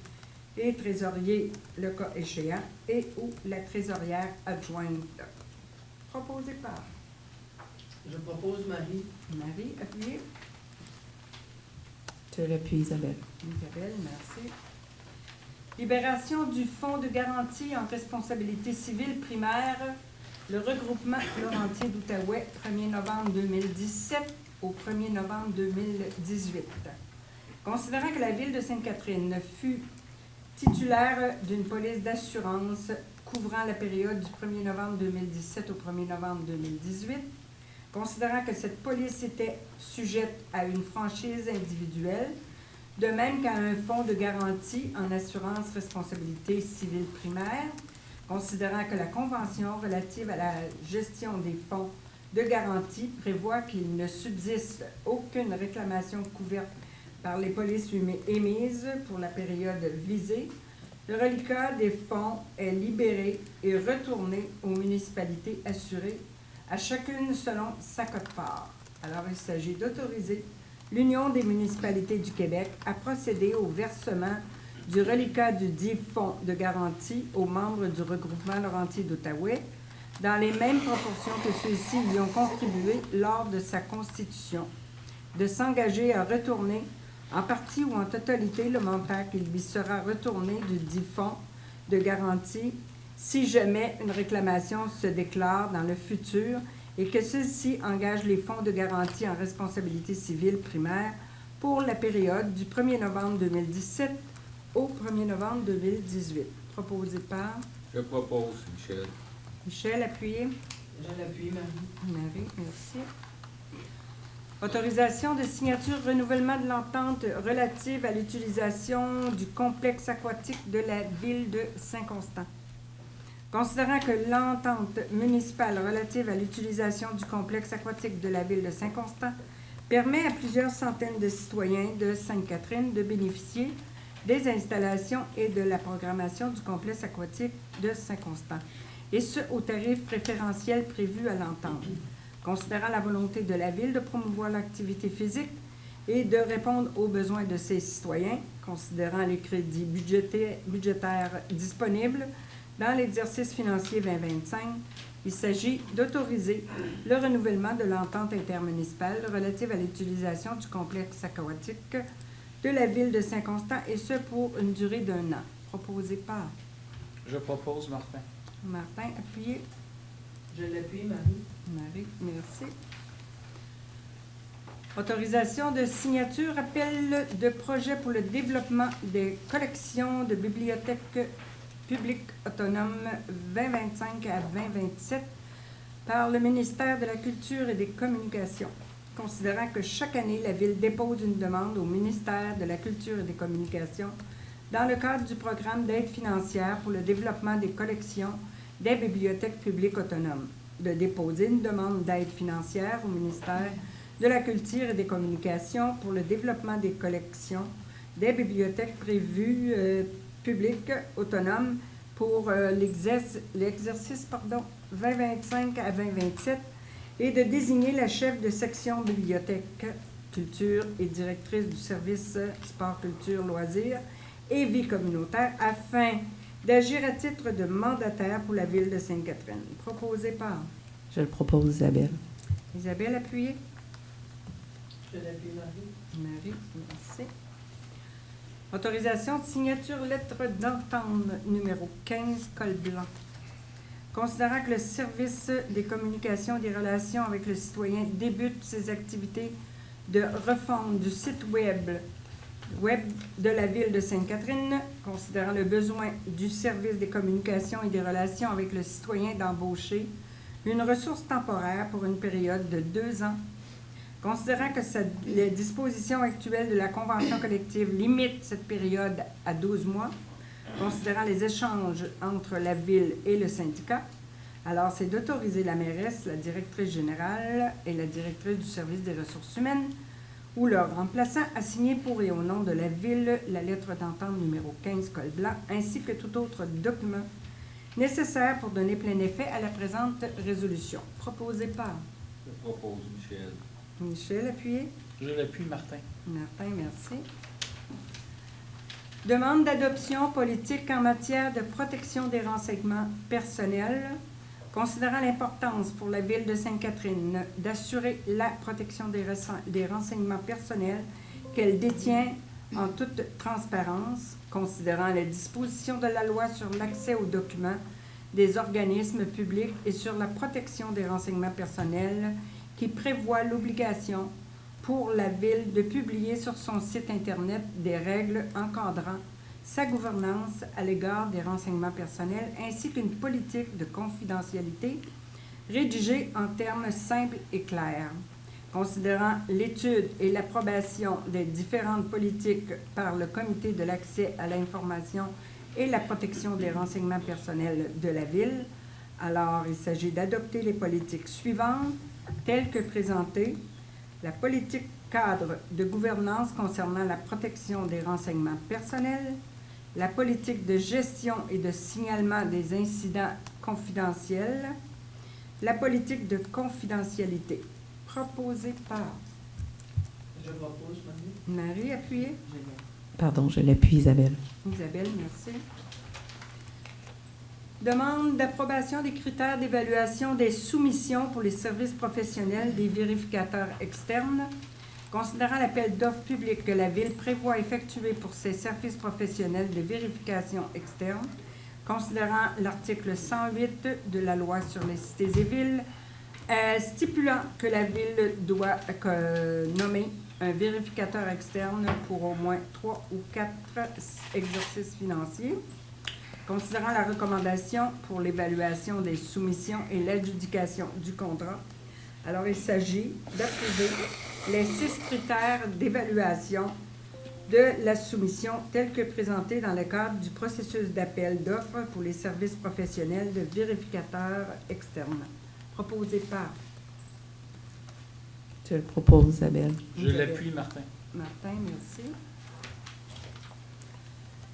et trésoriers le cas échéant et ou la trésorière adjointe. Proposé par... Je propose Marie. Marie, appuyez. Je l'appuie, Isabelle. Isabelle, merci. Libération du Fonds de garantie en responsabilité civile primaire, le regroupement Laurentier d'Outaouais, 1er novembre 2017 au 1er novembre 2018. Considérant que la ville de Sainte-Catherine fut titulaire d'une police d'assurance couvrant la période du 1er novembre 2017 au 1er novembre 2018, considérant que cette police était sujette à une franchise individuelle, de même qu'à un fonds de garantie en assurance responsabilité civile primaire, considérant que la Convention relative à la gestion des fonds de garantie prévoit qu'il ne subsiste aucune réclamation couverte par les polices émises pour la période visée, le reliquat des fonds est libéré et retourné aux municipalités assurées, à chacune selon sa quote-part. Alors, il s'agit d'autoriser l'Union des municipalités du Québec à procéder au versement du reliquat du dit fonds de garantie aux membres du regroupement Laurentier d'Outaouais, dans les mêmes proportions que ceux-ci y ont contribué lors de sa constitution, de s'engager à retourner en partie ou en totalité le montant qui lui sera retourné du dit fonds de garantie si jamais une réclamation se déclare dans le futur et que ceux-ci engagent les fonds de garantie en responsabilité civile primaire pour la période du 1er novembre 2017 au 1er novembre 2018. Proposé par Je propose, Michel. Michel, appuyé. Je l'appuie, Marie. Marie, merci. Autorisation de signature renouvellement de l'entente relative à l'utilisation du complexe aquatique de la ville de Saint-Constant. Considérant que l'entente municipale relative à l'utilisation du complexe aquatique de la ville de Saint-Constant permet à plusieurs centaines de citoyens de Sainte-Catherine de bénéficier des installations et de la programmation du complexe aquatique de Saint-Constant, et ce, au tarif préférentiel prévu à l'entente. Considérant la volonté de la Ville de promouvoir l'activité physique et de répondre aux besoins de ses citoyens, considérant les crédits budgétaires disponibles dans l'exercice financier 2025, il s'agit d'autoriser le renouvellement de l'entente intermunicipale relative à l'utilisation du complexe aquatique de la Ville de Saint-Constant, et ce, pour une durée d'1 an. Proposé par Je propose Martin. Martin, appuyé. Je l'appuie, Marie. Marie, merci. Autorisation de signature, appel de projet pour le développement des collections de bibliothèques publiques autonomes 2025 à 2027 par le ministère de la Culture et des Communications. Considérant que chaque année, la Ville dépose une demande au ministère de la Culture et des Communications dans le cadre du programme d'aide financière pour le développement des collections des bibliothèques publiques autonomes, de déposer une demande d'aide financière au ministère de la Culture et des Communications pour le développement des collections des bibliothèques prévues publiques autonomes pour l'exercice 2025 à 2027 et de désigner la chef de section bibliothèque, culture et directrice du service sport, culture, loisirs et vie communautaire afin d'agir à titre de mandataire pour la Ville de Sainte-Catherine. Proposé par Je le propose, Isabelle. Isabelle, appuyée. Je l'appuie, Marie. Marie, merci. Autorisation de signature lettre d'entente numéro 15, col blanc. Considérant que le service des communications et des relations avec le citoyen débute ses activités de refonte du site web de la Ville de Sainte-Catherine, considérant le besoin du service des communications et des relations avec le citoyen d'embaucher une ressource temporaire pour une période de 2 ans, considérant que les dispositions actuelles de la convention collective limitent cette période à 12 mois, considérant les échanges entre la Ville et le syndicat, alors c'est d'autoriser la mairesse, la directrice générale et la directrice du service des ressources humaines ou leur remplaçant à signer pour et au nom de la Ville la lettre d'entente numéro 15 col blanc, ainsi que tout autre document nécessaire pour donner plein effet à la présente résolution. Proposé par Je propose, Michel. Michel, appuyé. Je l'appuie Martin. Martin, merci. Demande d'adoption politique en matière de protection des renseignements personnels. Considérant l'importance pour la Ville de Sainte-Catherine d'assurer la protection des renseignements personnels qu'elle détient en toute transparence, considérant les dispositions de la loi sur l'accès aux documents des organismes publics et sur la protection des renseignements personnels qui prévoit l'obligation pour la Ville de publier sur son site Internet des règles encadrant sa gouvernance à l'égard des renseignements personnels ainsi qu'une politique de confidentialité rédigée en termes simples et clairs. Considérant l'étude et l'approbation des différentes politiques par le Comité de l'accès à l'information et la protection des renseignements personnels de la Ville, alors il s'agit d'adopter les politiques suivantes telles que présentées. La politique cadre de gouvernance concernant la protection des renseignements personnels, la politique de gestion et de signalement des incidents confidentiels, la politique de confidentialité. Proposée par Je propose, Marie. Marie, appuyée. Pardon, je l'appuie, Isabelle. Isabelle, merci. Demande d'approbation des critères d'évaluation des soumissions pour les services professionnels des vérificateurs externes. Considérant l'appel d'offres public que la Ville prévoit effectuer pour ses services professionnels de vérification externe, considérant l'article 108 de la loi sur les cités et villes, stipulant que la Ville doit nommer un vérificateur externe pour au moins 3 ou 4 exercices financiers, considérant la recommandation pour l'évaluation des soumissions et l'adjudication du contrat. Alors, il s'agit d'approuver les 6 critères d'évaluation de la soumission tels que présentés dans le cadre du processus d'appel d'offres pour les services professionnels de vérificateurs externes. Proposé par Je le propose, Isabelle. Je l'appuie, Martin. Martin, merci.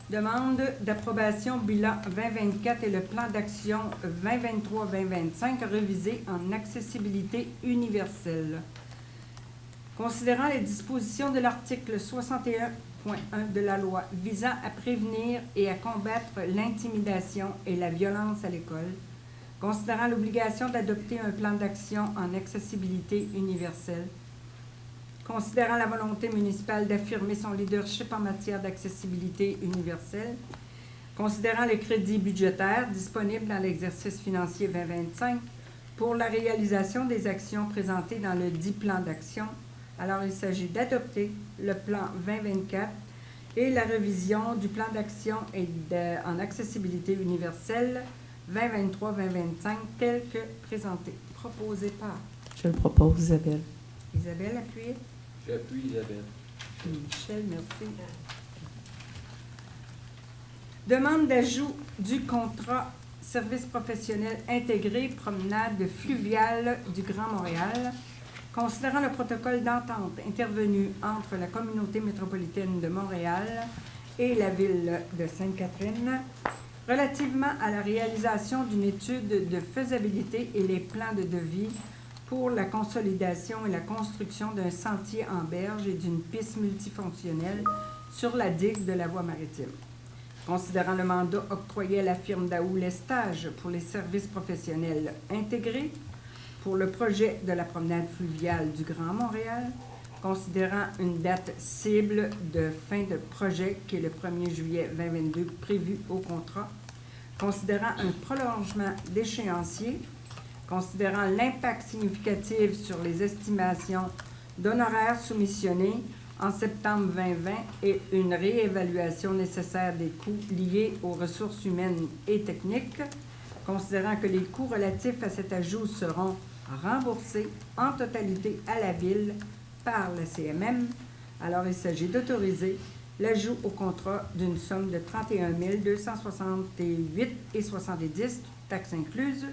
Demande d'approbation bilan 2024 et le plan d'action 2023-2025 révisé en accessibilité universelle. Considérant les dispositions de l'article 61.1 de la loi visant à prévenir et à combattre l'intimidation et la violence à l'école, considérant l'obligation d'adopter un plan d'action en accessibilité universelle, considérant la volonté municipale d'affirmer son leadership en matière d'accessibilité universelle, considérant les crédits budgétaires disponibles dans l'exercice financier 2025 pour la réalisation des actions présentées dans le dit plan d'action. Alors, il s'agit d'adopter le plan 2024 et la révision du plan d'action en accessibilité universelle 2023-2025 tel que présenté. Proposé par Je le propose, Isabelle. Isabelle, appuyez. J'appuie Isabelle. Michel, merci. Demande d'ajout du contrat service professionnel intégré promenade fluviale du Grand Montréal, considérant le protocole d'entente intervenu entre la communauté métropolitaine de Montréal et la ville de Sainte-Catherine relativement à la réalisation d'une étude de faisabilité et les plans de devis pour la consolidation et la construction d'un sentier en berge et d'une piste multifonctionnelle sur la digue de la voie maritime. Considérant le mandat octroyé à la firme Daou Lestage pour les services professionnels intégrés pour le projet de la promenade fluviale du Grand Montréal, considérant une date cible de fin de projet qui est le 1er juillet 2022 prévu au contrat, considérant un prolongement d'échéancier, considérant l'impact significatif sur les estimations d'honoraires soumissionnés en septembre 2020 et une réévaluation nécessaire des coûts liés aux ressources humaines et techniques, considérant que les coûts relatifs à cet ajout seront remboursés en totalité à la Ville par la CMM. Alors, il s'agit d'autoriser l'ajout au contrat d'une somme de 31 268,70 taxes incluses,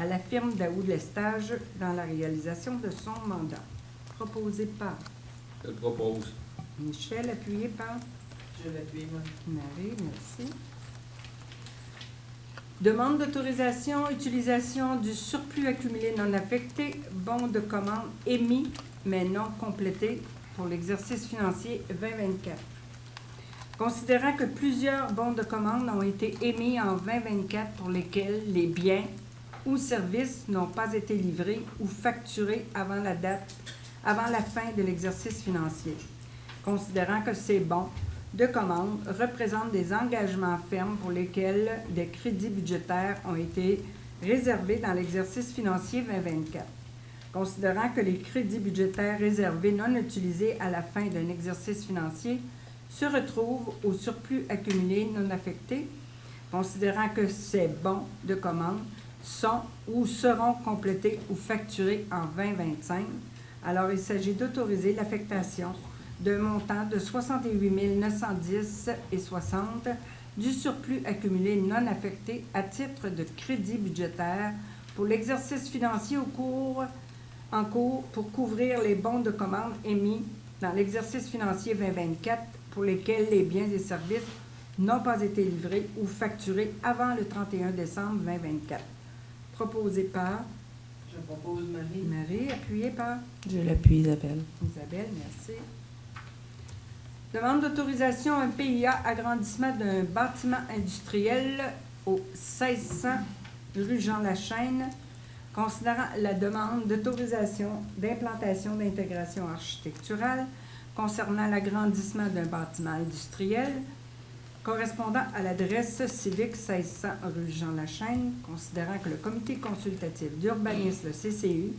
à la firme Daou Lestage dans la réalisation de son mandat. Proposé par Je le propose. Michel, appuyé par Je l'appuie, Marie, merci. Demande d'autorisation, utilisation du surplus accumulé non affecté, bon de commande émis mais non complété pour l'exercice financier 2024. Considérant que plusieurs bons de commande ont été émis en 2024 pour lesquels les biens ou services n'ont pas été livrés ou facturés avant la fin de l'exercice financier. Considérant que ces bons de commande représentent des engagements fermes pour lesquels des crédits budgétaires ont été réservés dans l'exercice financier 2024. Considérant que les crédits budgétaires réservés non utilisés à la fin d'un exercice financier se retrouvent au surplus accumulé non affecté, considérant que ces bons de commande sont ou seront complétés ou facturés en 2025, alors il s'agit d'autoriser l'affectation d'un montant de 68 910,60 du surplus accumulé non affecté à titre de crédit budgétaire pour l'exercice financier en cours pour couvrir les bons de commande émis dans l'exercice financier 2024 pour lesquels les biens et services n'ont pas été livrés ou facturés avant le 31 décembre 2024. Proposé par Je propose Marie. Marie, appuyé par Je l'appuie, Isabelle. Isabelle, merci. Demande d'autorisation à un PIA agrandissement d'un bâtiment industriel au 1600 rue Jean-Lachaine, considérant la demande d'autorisation d'implantation d'intégration architecturale concernant l'agrandissement d'un bâtiment industriel correspondant à l'adresse civique 1600 rue Jean-Lachaine, considérant que le comité consultatif d'urbanisme, le CCU,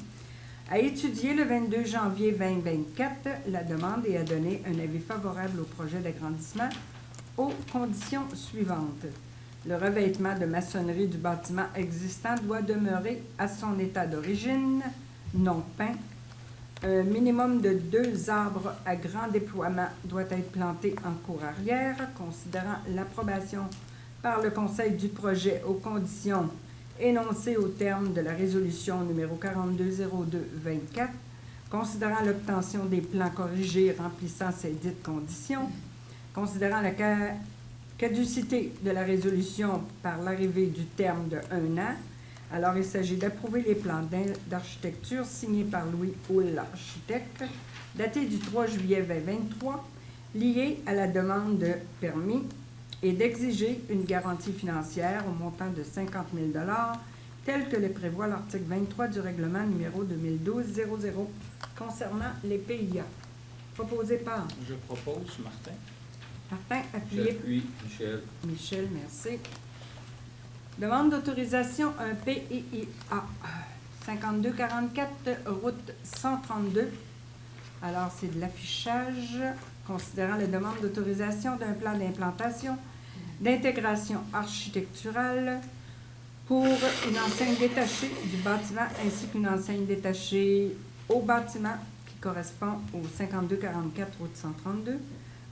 a étudié le 22 janvier 2024 la demande et a donné un avis favorable au projet d'agrandissement aux conditions suivantes. Le revêtement de maçonnerie du bâtiment existant doit demeurer à son état d'origine, non peint. Un minimum de 2 arbres à grand déploiement doit être planté en cour arrière, considérant l'approbation par le Conseil du projet aux conditions énoncées au terme de la résolution numéro 4202-24, considérant l'obtention des plans corrigés remplissant ces dites conditions, considérant la caducité de la résolution par l'arrivée du terme de 1 an. Alors, il s'agit d'approuver les plans d'architecture signés par Louis Houle, l'architecte, datés du 3 juillet 2023, liés à la demande de permis et d'exiger une garantie financière au montant de 50 000 $, tel que le prévoit l'article 23 du règlement numéro 2012-00 concernant les PIA. Proposé par... Je propose Martin. Martin, appuyé. J'appuie. Michel. Michel, merci. Demande d'autorisation un PIA 5244 route 132. Alors, c'est de l'affichage considérant la demande d'autorisation d'un plan d'implantation d'intégration architecturale pour une enseigne détachée du bâtiment ainsi qu'une enseigne détachée au bâtiment qui correspond au 5244 route 132,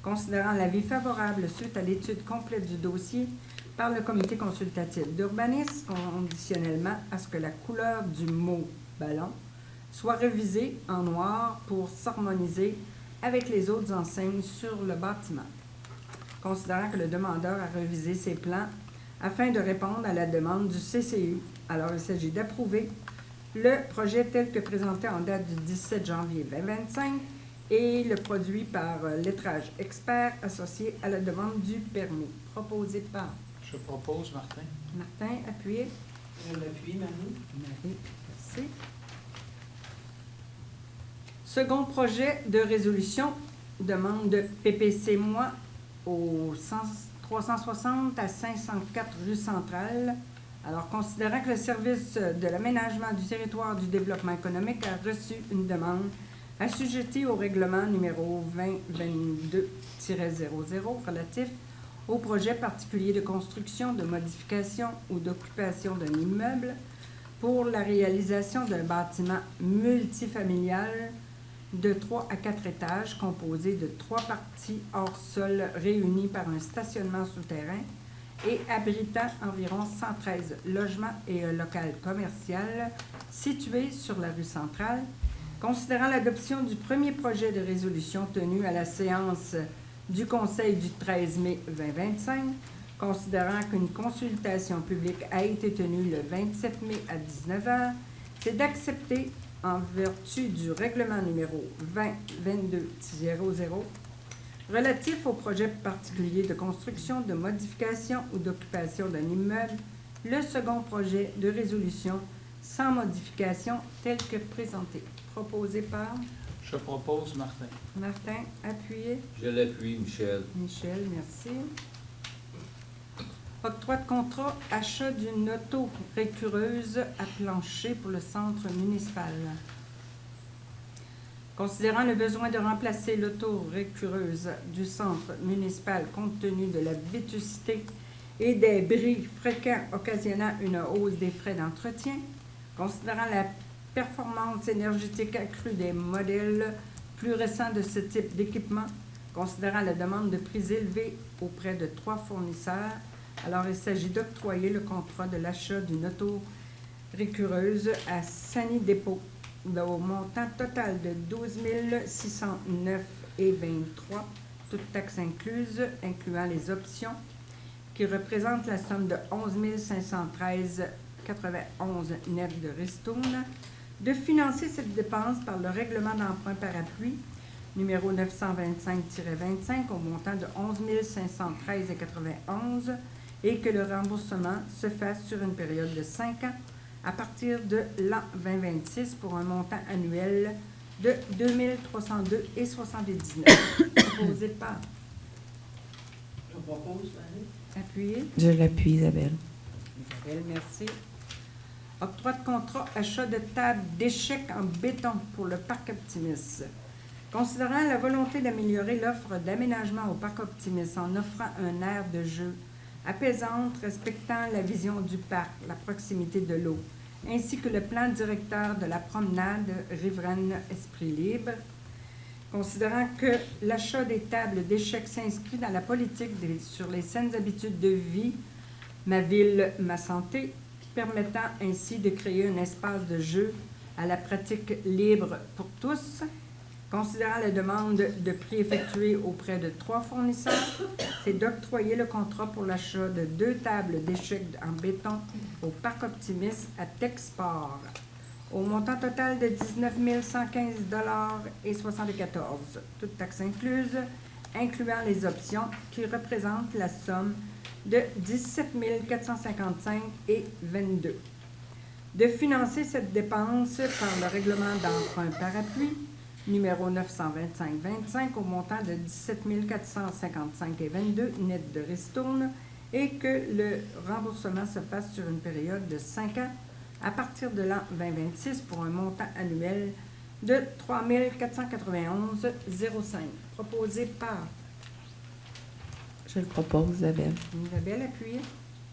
considérant l'avis favorable suite à l'étude complète du dossier par le comité consultatif d'urbanisme, conditionnellement à ce que la couleur du mot « ballon » soit révisée en noir pour s'harmoniser avec les autres enseignes sur le bâtiment. Considérant que le demandeur a révisé ses plans afin de répondre à la demande du CCU. Alors, il s'agit d'approuver le projet tel que présenté en date du 17 janvier 2025 et le produit par lettrage expert associé à la demande du permis. Proposé par... Je propose Martin. Martin, appuyé. Je l'appuie, Marie. Marie, merci. Second projet de résolution, demande de PPC Moi au 360 à 504 rue Centrale. Alors, considérant que le service de l'aménagement du territoire du développement économique a reçu une demande assujettie au règlement numéro 2022-00 relatif au projet particulier de construction, de modification ou d'occupation d'un immeuble pour la réalisation d'un bâtiment multifamilial de 3 à 4 étages composé de 3 parties hors sol réunies par un stationnement souterrain et abritant environ 113 logements et un local commercial situé sur la rue Centrale, considérant l'adoption du premier projet de résolution tenu à la séance du Conseil du 13 mai 2025, considérant qu'une consultation publique a été tenue le 27 mai à 19h, c'est d'accepter, en vertu du règlement numéro 2022-00, relatif au projet particulier de construction, de modification ou d'occupation d'un immeuble, le second projet de résolution sans modification tel que présenté. Proposé par... Je propose Martin. Martin, appuyé. Je l'appuie, Michel. Michel, merci. Octroi de contrat, achat d'une auto-récureuse à plancher pour le centre municipal. Considérant le besoin de remplacer l'auto-récureuse du centre municipal compte tenu de la vétusté et des bris fréquents occasionnant une hausse des frais d'entretien, considérant la performance énergétique accrue des modèles plus récents de ce type d'équipement, considérant la demande de prix élevée auprès de 3 fournisseurs, alors il s'agit d'octroyer le contrat de l'achat d'une auto-récureuse à Sani Dépôt au montant total de 12 609,23 $, toutes taxes incluses, incluant les options, qui représentent la somme de 11 513,91 € net de ristourne, de financer cette dépense par le règlement d'emprunt par appui numéro 925-25 au montant de 11 513,91 et que le remboursement se fasse sur une période de 5 ans à partir de l'an 2026 pour un montant annuel de 2 302,79. Proposé par. Je propose Marie. Appuyé. Je l'appuie, Isabelle. Isabelle, merci. Octroi de contrat achat de table d'échecs en béton pour le Parc Optimis. Considérant la volonté d'améliorer l'offre d'aménagement au Parc Optimis en offrant un aire de jeu apaisante respectant la vision du parc, la proximité de l'eau, ainsi que le plan directeur de la promenade riveraine Esprit Libre, considérant que l'achat des tables d'échecs s'inscrit dans la politique sur les saines habitudes de vie, ma ville, ma santé, permettant ainsi de créer un espace de jeu à la pratique libre pour tous, considérant la demande de prix effectuée auprès de 3 fournisseurs, c'est d'octroyer le contrat pour l'achat de 2 tables d'échecs en béton au Parc Optimis à Techsport, au montant total de 19 115,74 toutes taxes incluses, incluant les options qui représentent la somme de 17 455,22. De financer cette dépense par le règlement d'emprunt parapluie, numéro 925-25, au montant de 17 455,22 net de ristourne, et que le remboursement se fasse sur une période de 5 ans à partir de l'an 2026 pour un montant annuel de 3 491,05. Proposé par. Je le propose, Isabelle. Isabelle, appuyée.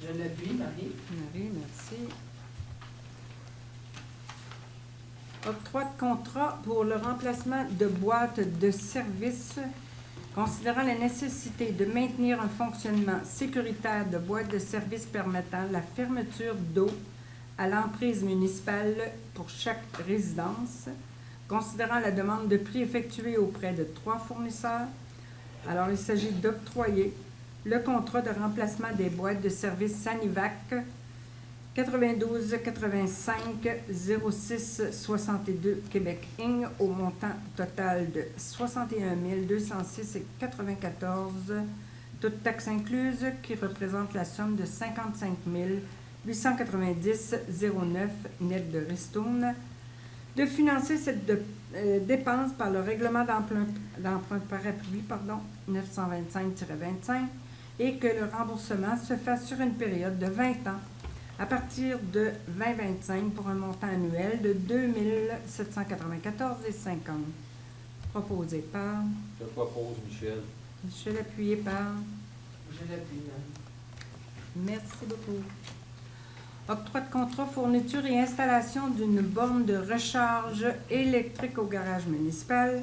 Je l'appuie Marie. Marie, merci. Octroi de contrat pour le remplacement de boîtes de service. Considérant la nécessité de maintenir un fonctionnement sécuritaire de boîtes de service permettant la fermeture d'eau à l'emprise municipale pour chaque résidence, considérant la demande de prix effectuée auprès de 3 fournisseurs, alors il s'agit d'octroyer le contrat de remplacement des boîtes de service Sanivac 92 85 06 62 Québec Inc. au montant total de 61 206,94, toutes taxes incluses, qui représente la somme de 55 890,09 net de ristourne. De financer cette dépense par le règlement d'emprunt parapluie 925-25 et que le remboursement se fasse sur une période de 20 ans à partir de 2025 pour un montant annuel de 2 794,50. Proposé par. Je propose Michel. Michel, appuyé par. Je l'appuie Marie. Merci beaucoup. Octroi de contrat fourniture et installation d'une borne de recharge électrique au garage municipal.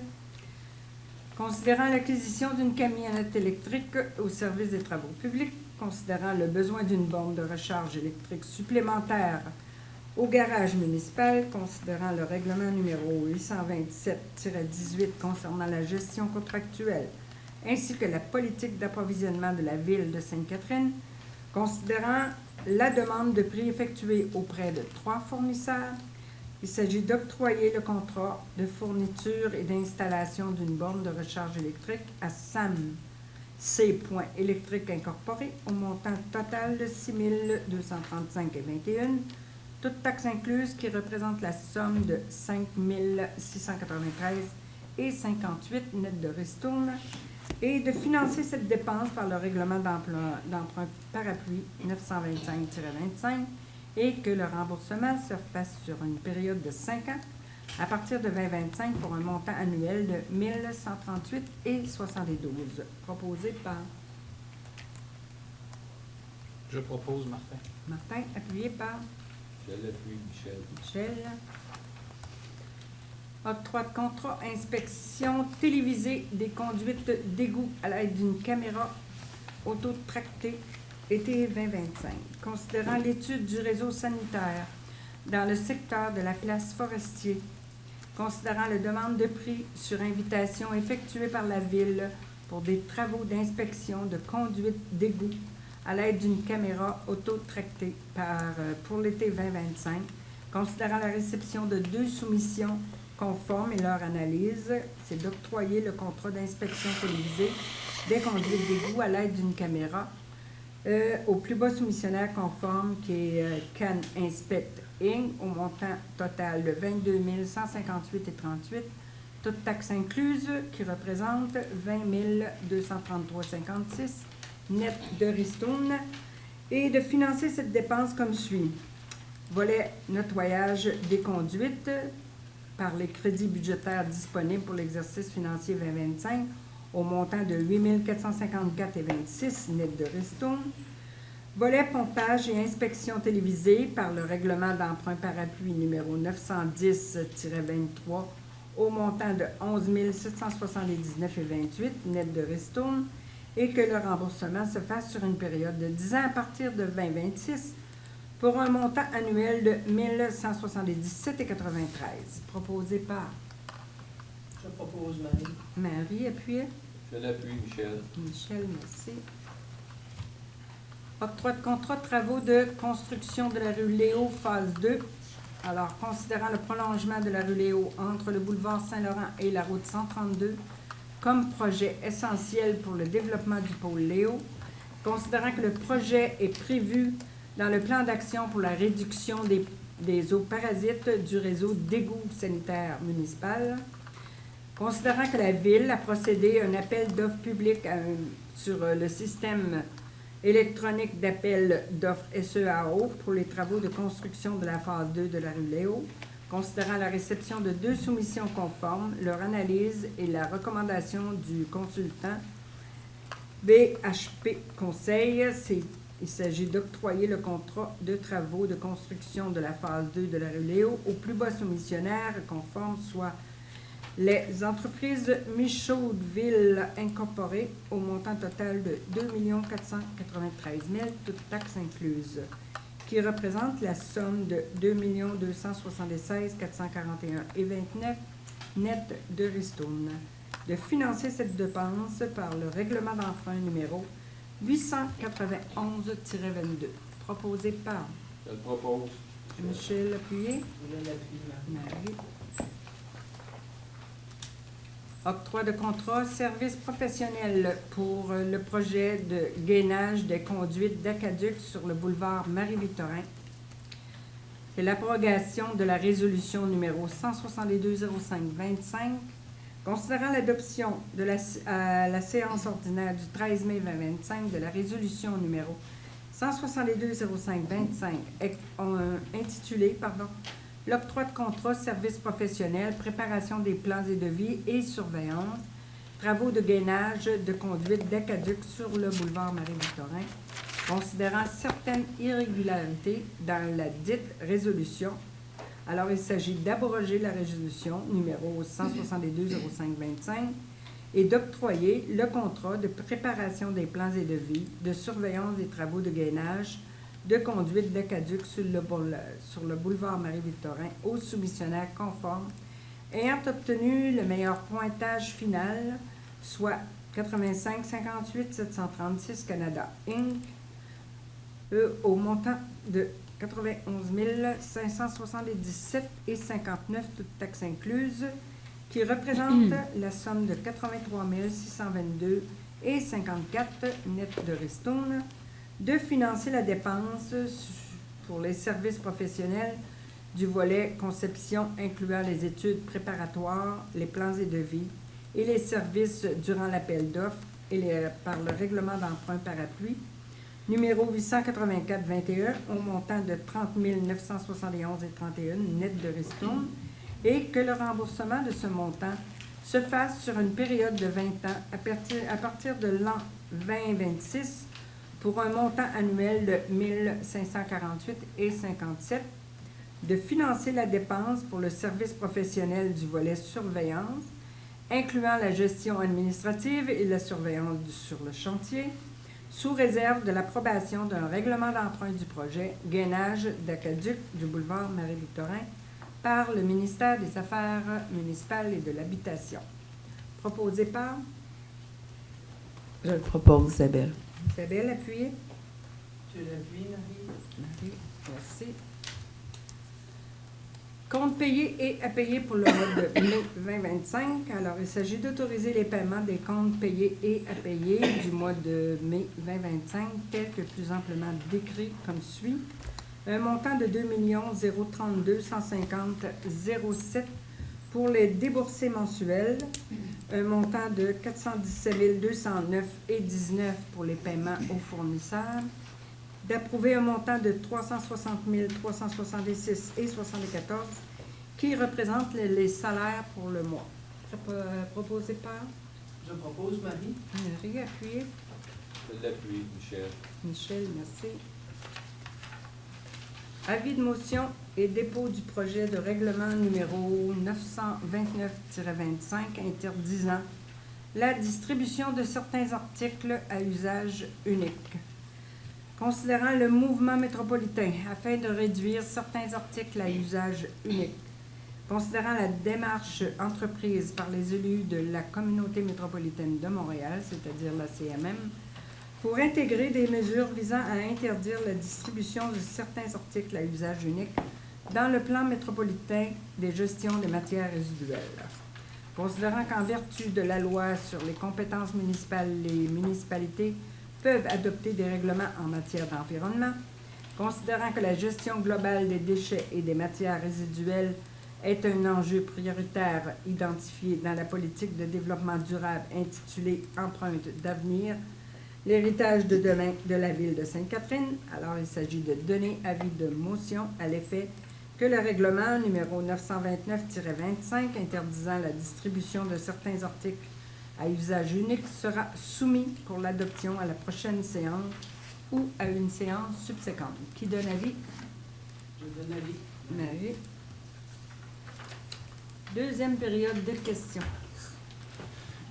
Considérant l'acquisition d'une camionnette électrique au service des travaux publics, considérant le besoin d'une borne de recharge électrique supplémentaire au garage municipal, considérant le règlement numéro 827-18 concernant la gestion contractuelle, ainsi que la politique d'approvisionnement de la ville de Sainte-Catherine, considérant la demande de prix effectuée auprès de 3 fournisseurs, il s'agit d'octroyer le contrat de fourniture et d'installation d'une borne de recharge électrique à SAM C. Électrique Incorporé au montant total de 6 235,21, toutes taxes incluses, qui représentent la somme de 5 693,58 net de ristourne, et de financer cette dépense par le règlement d'emprunt parapluie 925-25 et que le remboursement se fasse sur une période de 5 ans à partir de 2025 pour un montant annuel de 1138,72. Proposé par. Je propose Martin. Martin, appuyé par. Je l'appuie Michel. Michel. Octroi de contrat inspection télévisée des conduites d'égout à l'aide d'une caméra auto-tractée été 2025. Considérant l'étude du réseau sanitaire dans le secteur de la place Forestier, considérant la demande de prix sur invitation effectuée par la Ville pour des travaux d'inspection de conduite d'égout à l'aide d'une caméra auto-tractée pour l'été 2025, considérant la réception de 2 soumissions conformes et leur analyse, c'est d'octroyer le contrat d'inspection télévisée des conduites d'égout à l'aide d'une caméra au plus bas soumissionnaire conforme qui est Can Inspect Inc. au montant total de 22 158,38 $, toute taxe incluse, qui représente 20 233,56 $, net de ristourne, et de financer cette dépense comme suit. Volet nettoyage des conduites par les crédits budgétaires disponibles pour l'exercice financier 2025 au montant de 8 454,26 $, net de ristourne. Volet pompage et inspection télévisée par le règlement d'emprunt parapluie numéro 910-23 au montant de 11 779,28 $, net de ristourne, et que le remboursement se fasse sur une période de 10 ans à partir de 2026 pour un montant annuel de 1 177,93 $. Proposé par Je propose Marie. Marie, appuyé. Je l'appuie, Michel. Michel, merci. Octroi de contrat de travaux de construction de la rue Léo, phase 2. Alors, considérant le prolongement de la rue Léo entre le boulevard Saint-Laurent et la route 132 comme projet essentiel pour le développement du pôle Léo, considérant que le projet est prévu dans le plan d'action pour la réduction des eaux parasites du réseau d'égouts sanitaires municipal, considérant que la Ville a procédé à un appel d'offres public sur le système électronique d'appel d'offres SEAO pour les travaux de construction de la phase 2 de la rue Léo, considérant la réception de 2 soumissions conformes, leur analyse et la recommandation du consultant BHP Conseil, il s'agit d'octroyer le contrat de travaux de construction de la phase 2 de la rue Léo au plus bas soumissionnaire conforme, soit les entreprises Michaudville Incorporées au montant total de 2 493 000 $, toutes taxes incluses, qui représente la somme de 2 276 441,29 $, net de ristourne, de financer cette dépense par le règlement d'emprunt numéro 891-22, proposé par Je le propose. Michel Appuyé. Je l'appuie Marie. Marie. Octroi de contrat service professionnel pour le projet de gainage des conduites d'aqueduc sur le boulevard Marie-Victorin. C'est l'abrogation de la résolution numéro 162-05-25, considérant l'adoption de à la séance ordinaire du 13 mai 2025 de la résolution numéro 162-05-25 intitulée, l'octroi de contrat service professionnel, préparation des plans et devis et surveillance, travaux de gainage de conduite d'aqueduc sur le boulevard Marie-Victorin, considérant certaines irrégularités dans la dite résolution. Alors, il s'agit d'abroger la résolution numéro 162-05-25 et d'octroyer le contrat de préparation des plans et devis, de surveillance des travaux de gainage de conduite d'aqueduc sur le boulevard Marie-Victorin au soumissionnaire conforme ayant obtenu le meilleur pointage final, soit 85 58 736 Canada Inc., au montant de 91 577,59 $, toutes taxes incluses, qui représente la somme de 83 622,54 $, net de ristourne, de financer la dépense pour les services professionnels du volet conception incluant les études préparatoires, les plans et devis et les services durant l'appel d'offres et par le règlement d'emprunt parapluie numéro 884-21 au montant de 30 971,31 $, net de ristourne, et que le remboursement de ce montant se fasse sur une période de 20 ans à partir de l'an 2026 pour un montant annuel de 1 548,57 $, de financer la dépense pour le service professionnel du volet surveillance, incluant la gestion administrative et la surveillance sur le chantier, sous réserve de l'approbation d'un règlement d'emprunt du projet gainage d'aqueduc du boulevard Marie-Victorin par le ministère des Affaires municipales et de l'Habitation. Proposé par Je le propose, Isabelle. Isabelle, appuyée. Je l'appuie Marie. Marie, merci. Compte payés et à payer pour le mois de mai 2025. Alors, il s'agit d'autoriser les paiements des comptes payés et à payer du mois de mai 2025, tels que plus amplement décrit comme suit. Un montant de 2 032 150 07 pour les déboursés mensuels. Un montant de 417 209 et 19 pour les paiements aux fournisseurs. D'approuver un montant de 360 366 et 74 qui représente les salaires pour le mois. Proposé par Je propose, Marie. Marie, appuyé. Je l'appuie, Michel. Michel, merci. Avis de motion et dépôt du projet de règlement numéro 929-25 interdisant la distribution de certains articles à usage unique. Considérant le mouvement métropolitain afin de réduire certains articles à usage unique. Considérant la démarche entreprise par les élus de la communauté métropolitaine de Montréal, c'est-à-dire la CMM, pour intégrer des mesures visant à interdire la distribution de certains articles à usage unique dans le plan métropolitain des gestions des matières résiduelles. Considérant qu'en vertu de la loi sur les compétences municipales, les municipalités peuvent adopter des règlements en matière d'environnement, considérant que la gestion globale des déchets et des matières résiduelles est un enjeu prioritaire identifié dans la politique de développement durable intitulée « Empreinte d'avenir », l'héritage de demain de la ville de Sainte-Catherine. Alors, il s'agit de donner avis de motion à l'effet que le règlement numéro 929-25 interdisant la distribution de certains articles à usage unique sera soumis pour l'adoption à la prochaine séance ou à une séance subséquente. Qui donne avis? Je donne avis. Marie. Deuxième période de questions.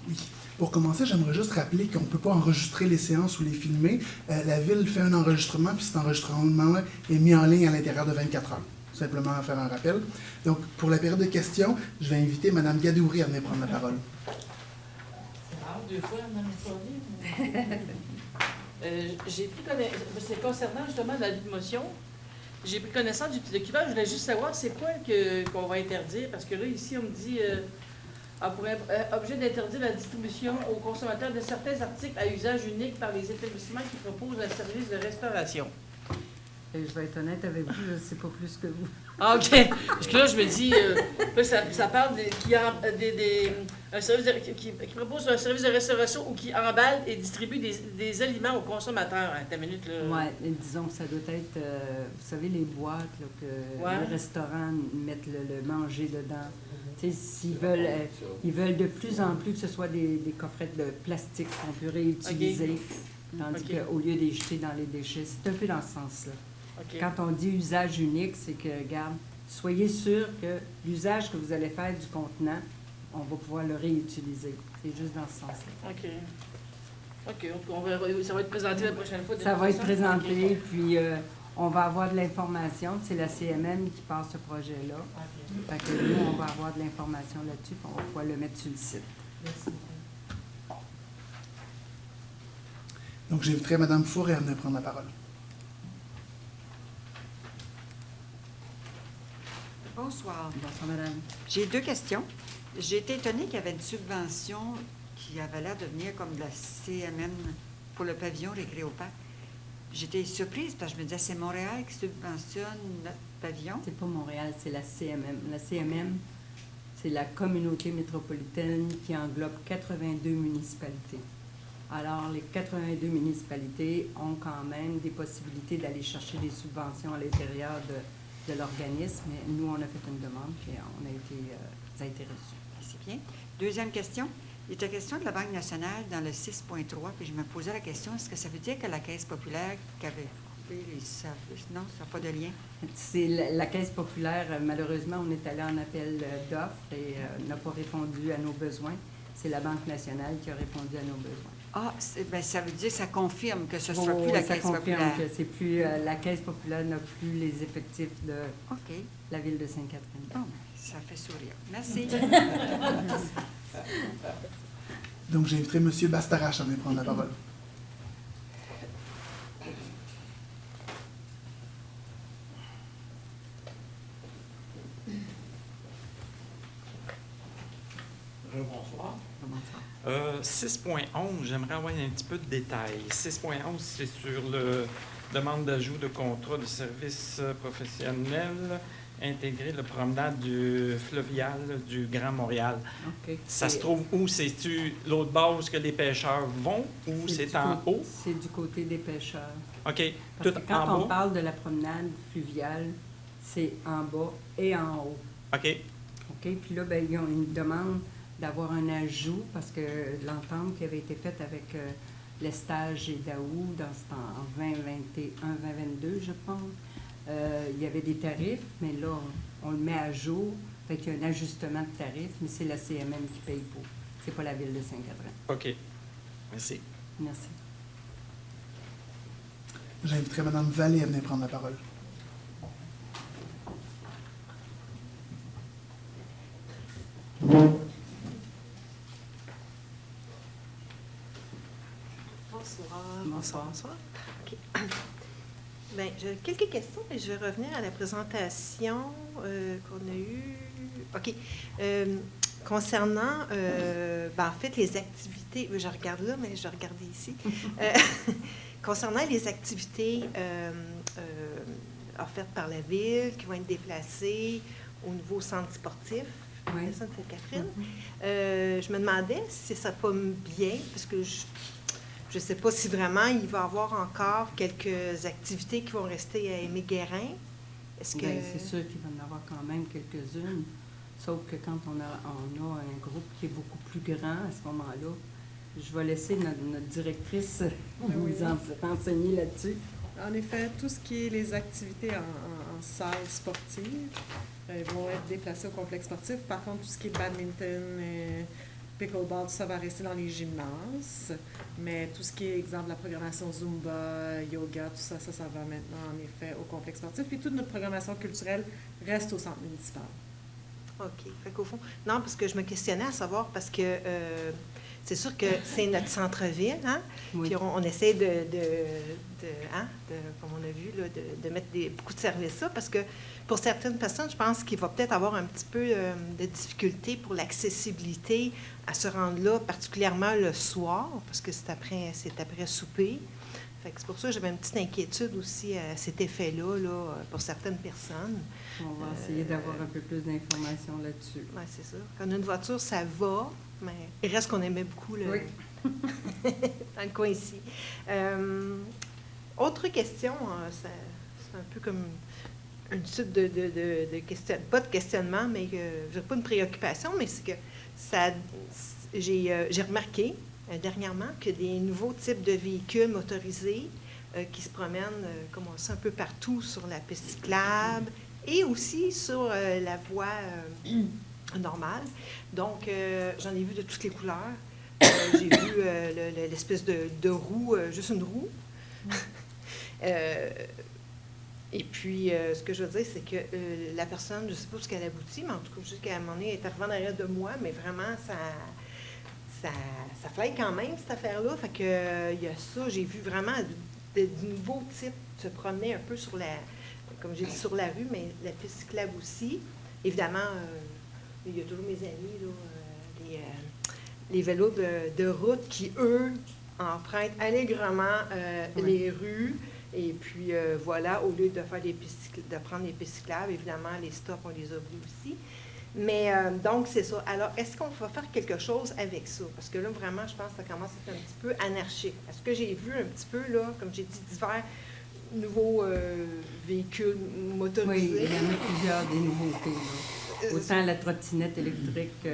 Oui. Pour commencer, j'aimerais juste rappeler qu'on ne peut pas enregistrer les séances ou les filmer. La Ville fait un enregistrement, puis cet enregistrement-là est mis en ligne à l'intérieur de 24 heures. Simplement à faire un rappel. Donc, pour la période de questions, je vais inviter Mme Gadouri à venir prendre la parole. C'est rare, 2 fois, j'ai pris connaissance, c'est concernant justement l'avis de motion, j'ai pris connaissance du document. Je voulais juste savoir c'est quoi qu'on va interdire, parce que là, ici, on me dit objet d'interdire la distribution aux consommateurs de certains articles à usage unique par les établissements qui proposent un service de restauration. Et je vais être honnête avec vous, je ne sais pas plus que vous. Ah, OK. Parce que là, je me dis, ça parle qui propose un service de restauration ou qui emballe et distribue des aliments aux consommateurs. Attends une minute, là. Oui, disons que ça doit être, vous savez, les boîtes là, que les restaurants mettent le manger dedans. Tu sais, ils veulent de plus en plus que ce soit des coffrets de plastique qu'on peut réutiliser, tandis qu'au lieu de les jeter dans les déchets, c'est un peu dans ce sens-là. Quand on dit usage unique, c'est que, regarde, soyez sûr que l'usage que vous allez faire du contenant, on va pouvoir le réutiliser. C'est juste dans ce sens-là. OK. OK. Ça va être présenté la prochaine fois. Ça va être présenté, puis on va avoir de l'information. C'est la CMM qui passe ce projet-là. Fait que nous, on va avoir de l'information là-dessus, puis on va pouvoir le mettre sur le site. Merci. Donc, j'inviterai Mme Fourré à venir prendre la parole. Bonsoir. Bonsoir, madame. J'ai 2 questions. J'ai été étonnée qu'il y avait une subvention qui avait l'air de venir comme de la CMM pour le pavillon Récréoparc. J'étais surprise parce que je me disais, c'est Montréal qui subventionne notre pavillon. C'est pas Montréal, c'est la CMM. La CMM, c'est la communauté métropolitaine qui englobe 82 municipalités. Alors, les 82 municipalités ont quand même des possibilités d'aller chercher des subventions à l'intérieur de l'organisme. Mais nous, on a fait une demande et ça a été reçu. C'est bien. Deuxième question. Il était question de la Banque nationale dans le 6.3, puis je me posais la question, est-ce que ça veut dire que la Caisse populaire qui avait coupé les services? Non, ça n'a pas de lien. C'est la Caisse populaire, malheureusement, on est allé en appel d'offres et n'a pas répondu à nos besoins. C'est la Banque nationale qui a répondu à nos besoins. Ah, ça veut dire que ça confirme que ce ne sera plus la Caisse populaire. Ça confirme que c'est plus, la Caisse populaire n'a plus les effectifs de la ville de Sainte-Catherine. Bon, ça fait sourire. Merci. Donc, j'inviterai M. Bastarache à venir prendre la parole. Bonsoir. 6.11, j'aimerais avoir un petit peu de détails. 6.11, c'est sur le demande d'ajout de contrat de service professionnel intégrer le promenade du fluvial du Grand Montréal. OK. Ça se trouve où? C'est-tu l'autre base que les pêcheurs vont ou c'est en haut? C'est du côté des pêcheurs. OK. Parce Tout que quand en on bas? parle de la promenade fluviale, c'est en bas et en haut. OK. OK? Puis là, ben, ils ont une demande d'avoir un ajout parce que l'entente qui avait été faite avec l'Estage et Daou dans ce temps, en 2021-2022, je pense, il y avait des tarifs, mais là, on le met à jour. Fait qu'il y a un ajustement de tarifs, mais c'est la CMM qui paye pour. C'est pas la Ville de Saint-Catherine. OK. Merci. Merci. J'inviterai Mme Vallée à venir prendre la parole. Bonsoir. Bonsoir. Bonsoir. OK. Bien, j'ai quelques questions, mais je vais revenir à la présentation qu'on a eue. OK. Concernant, en fait, les activités, je regarde là, mais je vais regarder ici. Concernant les activités offertes par la Ville, qui vont être déplacées au nouveau centre sportif, Oui. de Sainte-Catherine, je me demandais si ça pas bien, parce que je ne sais pas si vraiment il va y avoir encore quelques activités qui vont rester à Aimé-Guérin. Est-ce que... Bien, c'est sûr qu'il va y en avoir quand même quelques-unes, sauf que quand on a un groupe qui est beaucoup plus grand à ce moment-là, je vais laisser notre directrice vous renseigner là-dessus. En effet, tout ce qui est les activités en salle sportive vont être déplacées au complexe sportif. Par contre, tout ce qui est badminton, pickleball, tout ça va rester dans les gymnases. Mais tout ce qui est, exemple, la programmation Zumba, yoga, tout ça, ça va maintenant, en effet, au complexe sportif. Puis toute notre programmation culturelle reste au centre municipal. OK. Fait qu'au fond, non, parce que je me questionnais à savoir, parce que c'est sûr que c'est notre centre-ville, hein? Oui. Puis on essaie comme on a vu, là, de mettre beaucoup de services là, parce que pour certaines personnes, je pense qu'il va peut-être avoir un petit peu de difficulté pour l'accessibilité à se rendre là, particulièrement le soir, parce que c'est après souper. Fait que c'est pour ça que j'avais une petite inquiétude aussi à cet effet-là, là, pour certaines personnes. On va essayer d'avoir un peu plus d'informations là-dessus. Oui, c'est ça. Quand on a une voiture, ça va, mais il reste qu'on aimait beaucoup le... Oui. dans le coin ici. Autre question, c'est un peu comme une suite de questions, pas de questionnement, mais j'ai pas une préoccupation, mais c'est que j'ai remarqué dernièrement que des nouveaux types de véhicules motorisés qui se promènent, comme on le sait, un peu partout sur la piste cyclable et aussi sur la voie normale. Donc, j'en ai vu de toutes les couleurs. J'ai vu l'espèce de roue, juste une roue. Et puis, ce que je veux dire, c'est que la personne, je ne sais pas ce qu'elle aboutit, mais en tout cas, jusqu'à un moment donné, elle est arrivée en arrière de moi, mais vraiment, ça flaille quand même, cette affaire-là. Fait que, il y a ça, j'ai vu vraiment de nouveaux types se promener un peu sur comme j'ai dit, sur la rue, mais la piste cyclable aussi. Évidemment, il y a toujours mes amis, là, les vélos de route qui, eux, empruntent allègrement les rues. Et puis, voilà, au lieu de faire de prendre des pistes cyclables, évidemment, les stops, on les a vus aussi. Mais, donc, c'est ça. Alors, est-ce qu'on va faire quelque chose avec ça? Parce que là, vraiment, je pense que ça commence à être un petit peu anarchique. Est-ce que j'ai vu un petit peu, là, comme j'ai dit, divers nouveaux véhicules motorisés? Oui, il y en a plusieurs des nouveautés, là. Autant la trottinette électrique,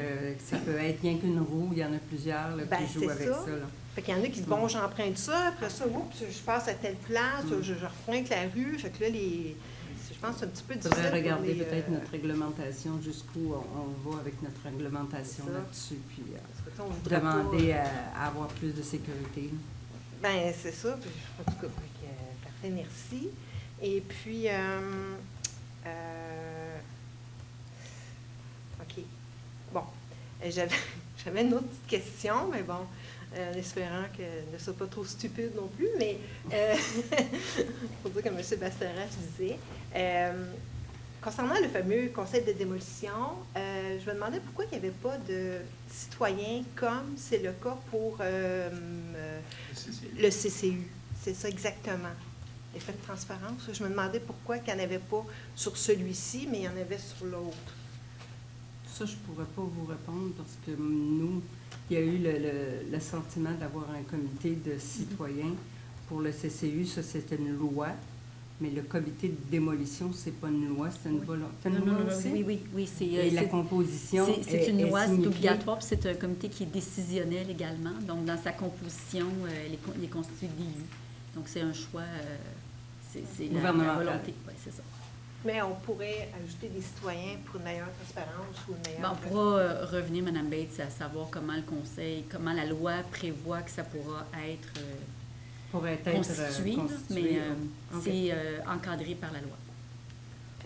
ça peut être rien qu'une roue, il y en a plusieurs là, qui jouent avec ça. Là. Fait qu'il y en a qui disent, bon, j'emprunte ça, après ça, oups, je passe à telle place, je repointe la rue. Fait que là, je pense que c'est un petit peu difficile. Il faudrait regarder peut-être notre réglementation, jusqu'où on va avec notre réglementation là-dessus, puis demander à avoir plus de sécurité. Bien, c'est ça. Puis, en tout cas, parfait, merci. Et puis, OK. Bon, j'avais une autre petite question, mais bon, en espérant qu'elle ne soit pas trop stupide non plus, mais pour dire comme M. Bastarache disait, concernant le fameux conseil de démolition, je me demandais pourquoi il n'y avait pas de citoyens comme c'est le cas pour le CCU. C'est ça exactement. L'effet de transparence. Je me demandais pourquoi il n'y en avait pas sur celui-ci, mais il y en avait sur l'autre. Ça, je ne pourrais pas vous répondre parce que nous, il y a eu le sentiment d'avoir un comité de citoyens. Pour le CCU, ça, c'était une loi. Mais le comité de démolition, c'est pas une loi, c'est une volonté. Oui, c'est... Et la composition c'est une loi, c'est signifiée. obligatoire, puis c'est un comité qui est décisionnel également. Donc, dans sa composition, il est constitué d'élus. Donc, c'est un choix, c'est la volonté. Oui, c'est ça. Mais on pourrait ajouter des citoyens pour une meilleure transparence ou une meilleure... On pourra revenir, Mme Bates, à savoir comment le Conseil, comment la loi prévoit que ça pourra être... constitué, mais c'est encadré par la loi.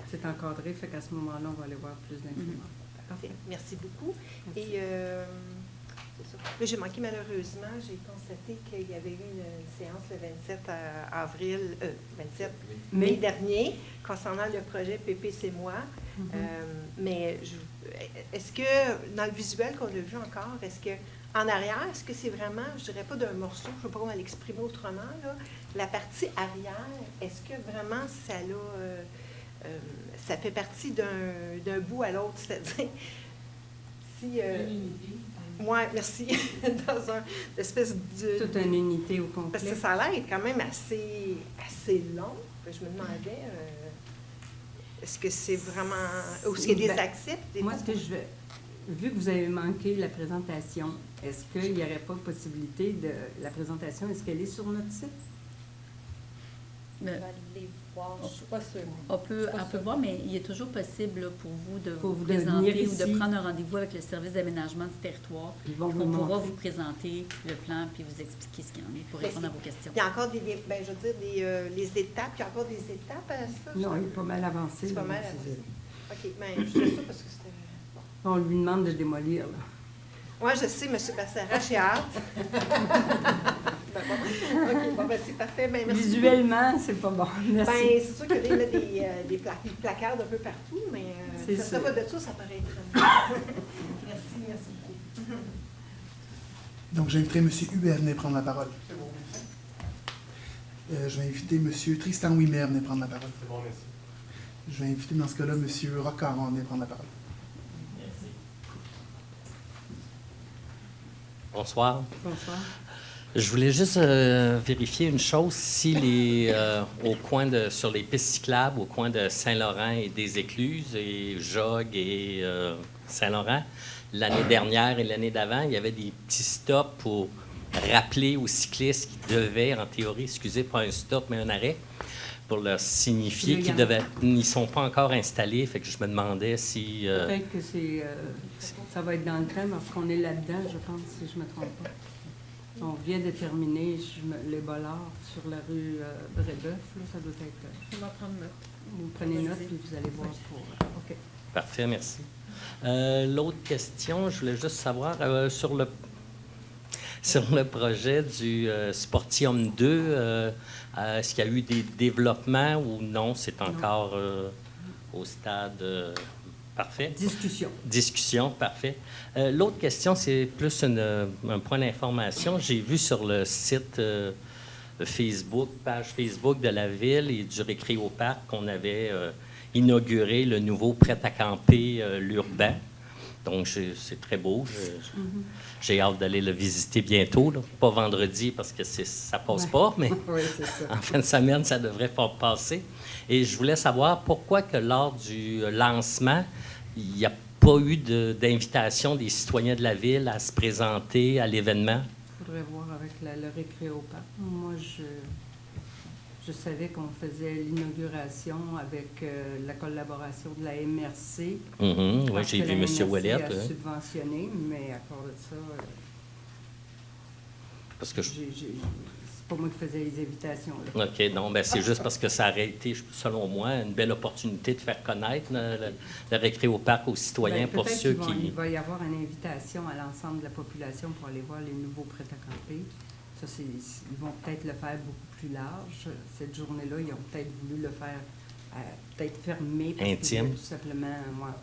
C'est encadré, fait qu'à ce moment-là, on va aller voir plus d'informations. Parfait. Merci beaucoup. Merci. Et c'est ça. Mais j'ai manqué malheureusement, j'ai constaté qu'il y avait eu une séance le 27 mai dernier concernant le projet PP C'est moi. Mais est-ce que dans le visuel qu'on a vu encore, est-ce que en arrière, est-ce que c'est vraiment, je dirais pas d'un morceau, je ne sais pas comment l'exprimer autrement, là, la partie arrière, est-ce que vraiment ça fait partie d'un bout à l'autre, c'est-à-dire si... oui, merci. Dans une espèce de... Toute une unité au complet. Parce que ça a l'air quand même assez long. Je me demandais, est-ce que c'est vraiment... Ou est-ce qu'il y a des accès? Moi, vu que vous avez manqué la présentation, est-ce qu'il n'y aurait pas possibilité de... La présentation, est-ce qu'elle est sur notre site? Je ne suis pas sûre. On peut voir, mais il est toujours possible là, pour vous de vous présenter ou de prendre un rendez-vous avec le service d'aménagement du territoire. On pourra vous présenter le plan puis vous expliquer ce qu'il en est pour répondre à vos questions. Il y a encore les étapes. Il y a encore des étapes à ça? Non, il est pas mal avancé. C'est pas mal avancé. OK, mais je sais ça parce que c'était... On lui demande de démolir, là. Oui, je sais, M. Bassara, j'ai hâte. OK, c'est parfait. Ben, merci. Visuellement, c'est pas bon. Merci. Ben, c'est sûr qu'il y a des placards un peu partout, mais ça va de ça paraît être... Merci beaucoup. Donc, j'inviterai M. Hubert à venir prendre la parole. C'est bon, merci. Je vais inviter M. Tristan Wimer à venir prendre la parole. C'est bon, merci. Je vais inviter dans ce cas-là M. Roccaron à venir prendre la parole. Bonsoir. Bonsoir. Je voulais juste vérifier une chose. Si sur les pistes cyclables, au coin de Saint-Laurent et des Écluses, et Jogues et Saint-Laurent, l'année dernière et l'année d'avant, il y avait des petits stops pour rappeler aux cyclistes qui devaient, en théorie, pas un stop, mais un arrêt, pour leur signifier qu'ils n'y sont pas encore installés. Fait que je me demandais si... Peut-être que ça va être dans le temps, parce qu'on est là-dedans, je pense, si je ne me trompe pas. On vient de terminer les bollards sur la rue Brébeuf. Là, ça doit être... On va prendre note. Vous prenez note, puis vous allez voir pour... OK. Parfait, merci. L'autre question, je voulais juste savoir, sur le projet du Sportium 2, est-ce qu'il y a eu des développements ou non? C'est encore au stade... Parfait. Discussion, parfait. L'autre question, c'est plus un point d'information. J'ai vu sur le site page Facebook de la Ville et du Récréoparc qu'on avait inauguré le nouveau prêt-à-camper l'Urbain. Donc, c'est très beau. J'ai hâte d'aller le visiter bientôt. Là. Pas vendredi parce que ça passe pas, mais oui, c'est ça. En fin de semaine, ça devrait pas passer. Et je voulais savoir pourquoi que lors du lancement, il n'y a pas eu d'invitation des citoyens de la Ville à se présenter à l'événement. Il faudrait voir avec le Récréoparc. Moi, je savais qu'on faisait l'inauguration avec la collaboration de la MRC. Oui, j'ai vu M. Ouellet. La MRC a subventionné, mais à cause de ça, parce que c'est pas moi qui faisais les invitations. Là. OK, non, ben c'est juste parce que ça aurait été, selon moi, une belle opportunité de faire connaître le Récréoparc aux citoyens pour ceux qui... Il va y avoir une invitation à l'ensemble de la population pour aller voir les nouveaux prêt-à-camper. Ça, ils vont peut-être le faire beaucoup plus large. Cette journée-là, ils ont peut-être voulu le faire peut-être fermé. Parce Intime. que, tout simplement, moi,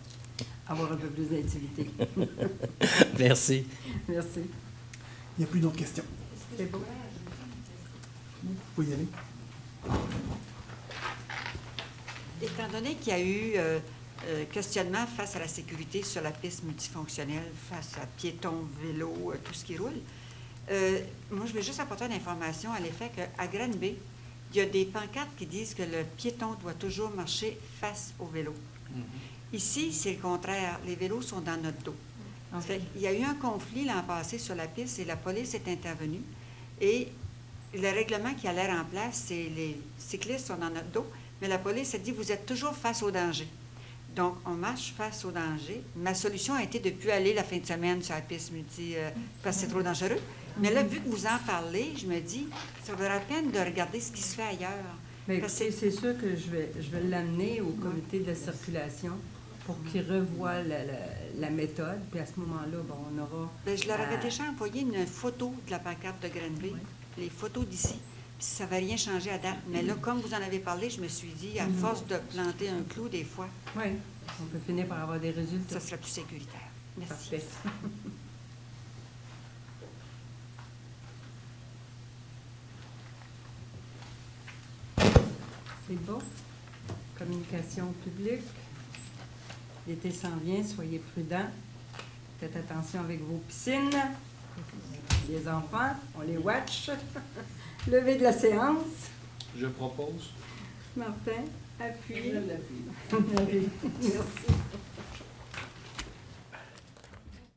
avoir un peu plus d'intimité. Merci. Merci. Il n'y a plus d'autres questions. C'est beau. Vous pouvez y aller. Étant donné qu'il y a eu questionnement face à la sécurité sur la piste multifonctionnelle, face à piétons, vélos, tout ce qui roule, moi, je vais juste apporter une information à l'effet qu'à Granby, il y a des pancartes qui disent que le piéton doit toujours marcher face au vélo. Ici, c'est le contraire. Les vélos sont dans notre dos. Il y a eu un conflit l'an passé sur la piste et la police est intervenue. Et le règlement qui a l'air en place, c'est les cyclistes sont dans notre dos, mais la police a dit, vous êtes toujours face au danger. Donc, on marche face au danger. Ma solution a été de ne plus aller la fin de semaine sur la piste multi parce que c'est trop dangereux. Mais là, vu que vous en parlez, je me dis, ça vaudra la peine de regarder ce qui se fait ailleurs. Mais c'est sûr que je vais l'amener au comité de circulation pour qu'ils revoient la méthode. Puis à ce moment-là, bon, on aura... Bien, je leur avais déjà envoyé une photo de la pancarte de Granby, les photos d'ici. Puis ça n'avait rien changé à date. Mais là, comme vous en avez parlé, je me suis dit, à force de planter un clou des fois... Oui, on peut finir par avoir des résultats. Ça serait plus sécuritaire. Merci. Parfait. C'est bon. Communication publique. L'été s'en vient, soyez prudents. Faites attention avec vos piscines. Les enfants, on les watch. Levée de la séance. Je propose. Martin, appuie. Je l'appuie. Merci.